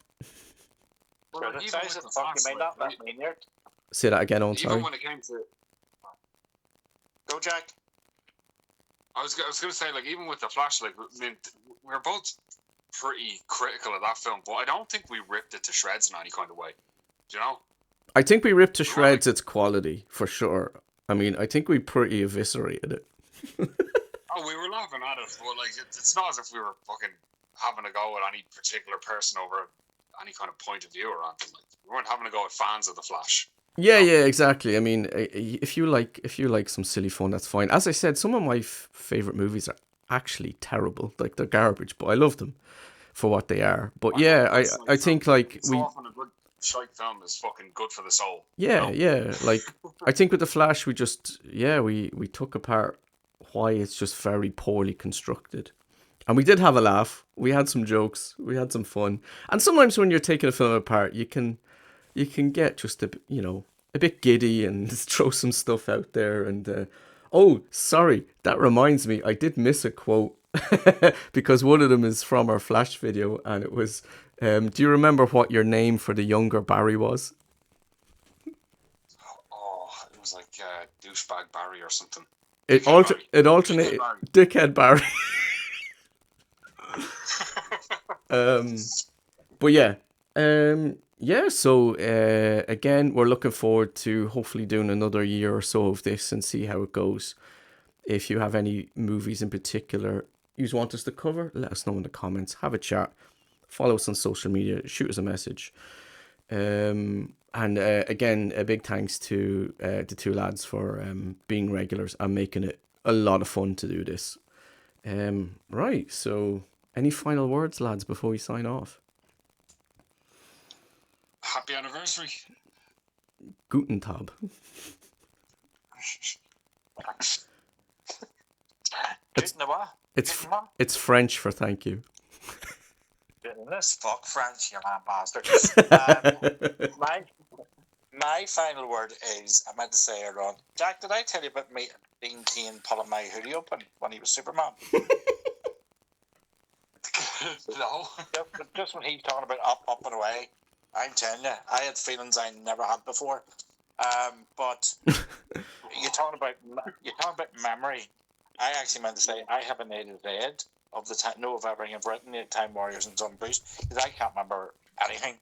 Well, like, even with the Flash, like, Say that again, Owen, even sorry. when it came to Go, Jack. I was going to say, like, even with the Flash, like, I mean, we're both pretty critical of that film, but I don't think we ripped it to shreds in any kind of way. Do you know? I think we ripped to shreds its quality, for sure. I mean, I think we pretty eviscerated it. Oh, we were laughing at it, but, like, it's not as if we were fucking having a go at any particular person over any kind of point of view or anything. Like, we weren't having a go at fans of the Flash. Yeah, yeah, exactly. I mean, if you like some silly fun, that's fine. As I said, some of my favorite movies are actually terrible. Like, they're garbage, but I love them for what they are. But yeah, I think like so often a good shite film is fucking good for the soul. Yeah, you know? yeah. Like, I think with the Flash, we just we took apart why it's just very poorly constructed. And we did have a laugh. We had some jokes. We had some fun. And sometimes when you're taking a film apart, you can get just a bit giddy and throw some stuff out there. And oh, sorry, that reminds me, I did miss a quote because one of them is from our Flash video, and it was, do you remember what your name for the younger Barry was? Oh, it was like douchebag Barry or something. It alternated Dickhead Barry. But yeah. So again, we're looking forward to hopefully doing another year or so of this and see how it goes. If you have any movies in particular you want us to cover, let us know in the comments. Have a chat. Follow us on social media. Shoot us a message. And again, a big thanks to the two lads for being regulars and making it a lot of fun to do this. Right, so any final words, lads, before we sign off? Happy anniversary. Guten Tag. It's French for thank you. This fuck French, you man bastard. My final word is, I meant to say it wrong. Jack, did I tell you about me Dean Cain pulling my hoodie open when he was Superman? No. Just when he's talking about up and away, I'm telling you, I had feelings I never had before. But you're talking about memory. I actually meant to say I have an A to Z of the time. No, of everything I've written, the Time Warriors and Zombies, because I can't remember anything.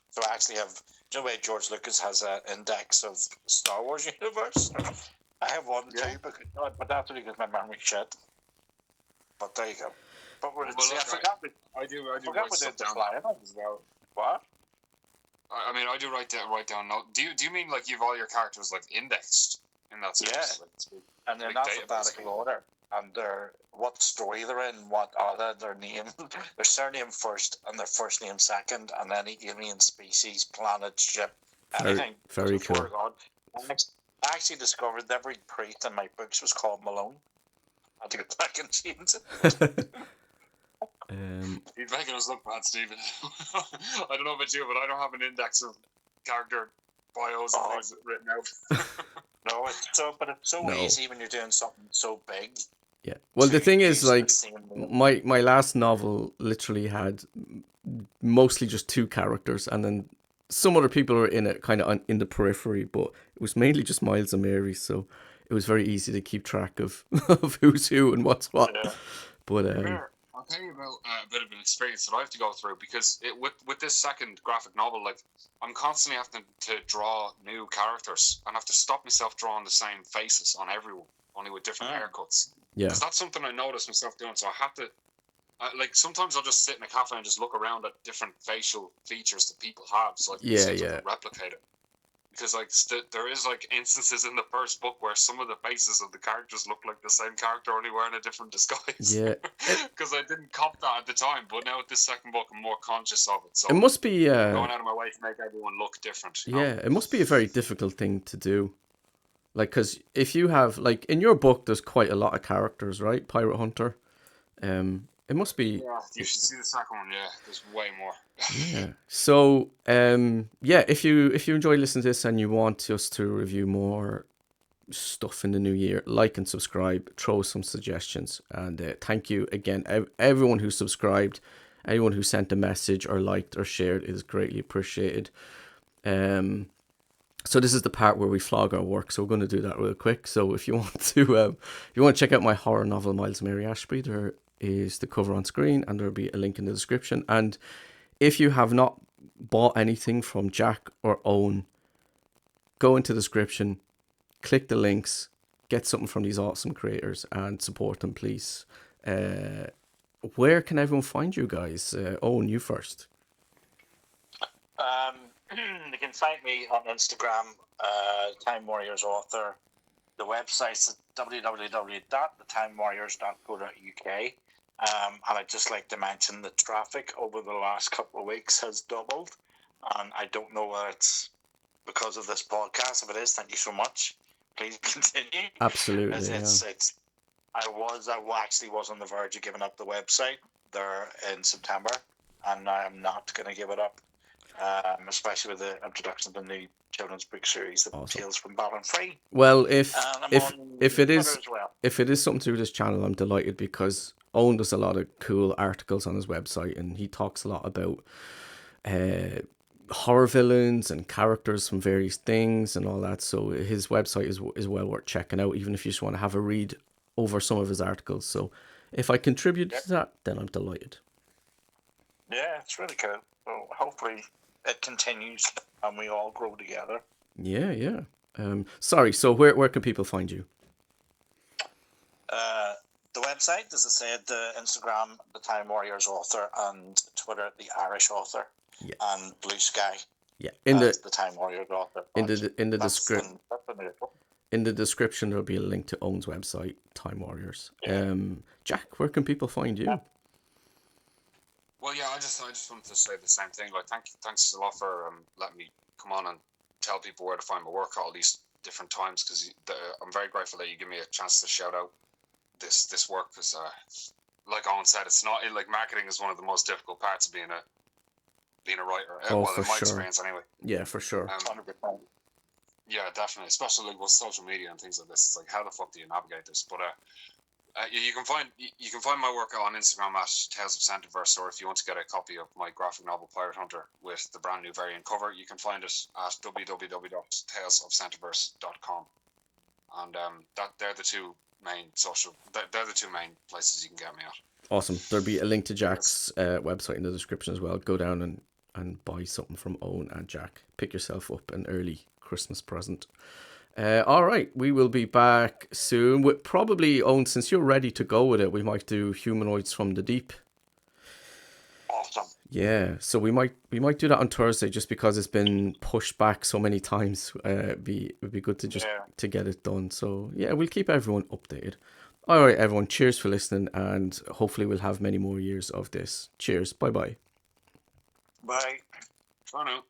So I actually have. Do you know the way George Lucas has an index of Star Wars universe? I have one too, but that's only because my memory's shit. But there you go. But I forgot I do write stuff down as well. What? I mean, I do write down. Do you mean like you've all your characters like indexed in that sense? Yeah. Like, and they're in alphabetical order, and what story they're in, what are their name, their surname first, and their first name second, and any alien species, planet, ship, anything. Very cool. God, I actually discovered that every priest in my books was called Malone. I had to go back and change it. You're making us look bad, Stephen. I don't know about you, but I don't have an index of character bios and things written out. No, it's so easy when you're doing something so big. Yeah. Well, the thing is, like, my last novel literally had mostly just two characters, and then some other people were in it, kind of in the periphery, but it was mainly just Miles and Mary. So it was very easy to keep track of of who's who and what's what. Yeah. But Here, I'll tell you about a bit of an experience that I have to go through because with this second graphic novel, like I'm constantly having to draw new characters and have to stop myself drawing the same faces on everyone, only with different haircuts. yeah, Because that's something I noticed myself doing. So I have to, like, sometimes I'll just sit in a cafe and just look around at different facial features that people have, so I can see if I can replicate it. Because like there is like instances in the first book where some of the faces of the characters look like the same character, only wearing a different disguise. yeah. Because I didn't cop that at the time, but now with this second book, I'm more conscious of it. So It must be going out of my way to make everyone look different. You know? yeah, it must be a very difficult thing to do. Like, because if you have, like, in your book, there's quite a lot of characters, right? Pirate Hunter. It must be. Yeah, you should see the second one. Yeah, there's way more. Yeah. So, yeah, if you enjoy listening to this and you want us to review more stuff in the new year, like and subscribe, throw some suggestions, and thank you again, everyone who subscribed, anyone who sent a message or liked or shared. It is greatly appreciated. So this is the part where we flog our work, so we're going to do that real quick. So if you want to check out my horror novel Miles and Mary Ashbury, there is the cover on screen and there'll be a link in the description. And if you have not bought anything from Jack or Owen, go into the description, click the links, get something from these awesome creators and support them, please. Where can everyone find you guys? Owen, you first. You can find me on Instagram, Time Warriors Author. The website's www.thetimewarriors.co.uk. And I'd just like to mention the traffic over the last couple of weeks has doubled. And I don't know whether it's because of this podcast. If it is, thank you so much. Please continue. Absolutely. I actually was on the verge of giving up the website there in September, and I am not going to give it up. Especially with the introduction of the new children's book series, The Tales from Balin Free. Well, if it is well. if it is something to do with this channel, I'm delighted because Owen does a lot of cool articles on his website, and he talks a lot about horror villains and characters from various things and all that. So his website is well worth checking out, even if you just want to have a read over some of his articles. So if I contribute to that, then I'm delighted. Yeah, it's really cool. So hopefully it continues and we all grow together. Yeah. Sorry, so where can people find you? The website, as I said, the Instagram, The Time Warriors Author, and Twitter, The Irish Author, and Blue Sky. Yeah, The Time Warriors Author. In the description, there'll be a link to Owen's website, Time Warriors. Yeah. Jack, where can people find you? Well, yeah, I just wanted to say the same thing. Like, thanks a lot for letting me come on and tell people where to find my work at all these different times, because I'm very grateful that you give me a chance to shout out this work, because like Owen said, it's not like marketing is one of the most difficult parts of being a writer. Oh, well, for in my sure. experience anyway. Yeah, for sure. 100%. Yeah, definitely, especially like with social media and things like this. It's like, how the fuck do you navigate this? But you can find my work on Instagram at Tales of Centiverse, or if you want to get a copy of my graphic novel Pirate Hunter with the brand new variant cover, you can find it at www.talesofcentiverse.com. And they're the two main places you can get me at. Awesome. There'll be a link to Jack's website in the description as well. Go down and buy something from Owen and Jack. Pick yourself up an early Christmas present. All right, we will be back soon with probably, Owen, since you're ready to go with it, we might do Humanoids from the Deep. Awesome. Yeah, so we might do that on Thursday just because it's been pushed back so many times. It'd be good to just to get it done. So yeah, we'll keep everyone updated. All right, everyone, cheers for listening, and hopefully we'll have many more years of this. Cheers. Bye-bye. Bye. Bye now.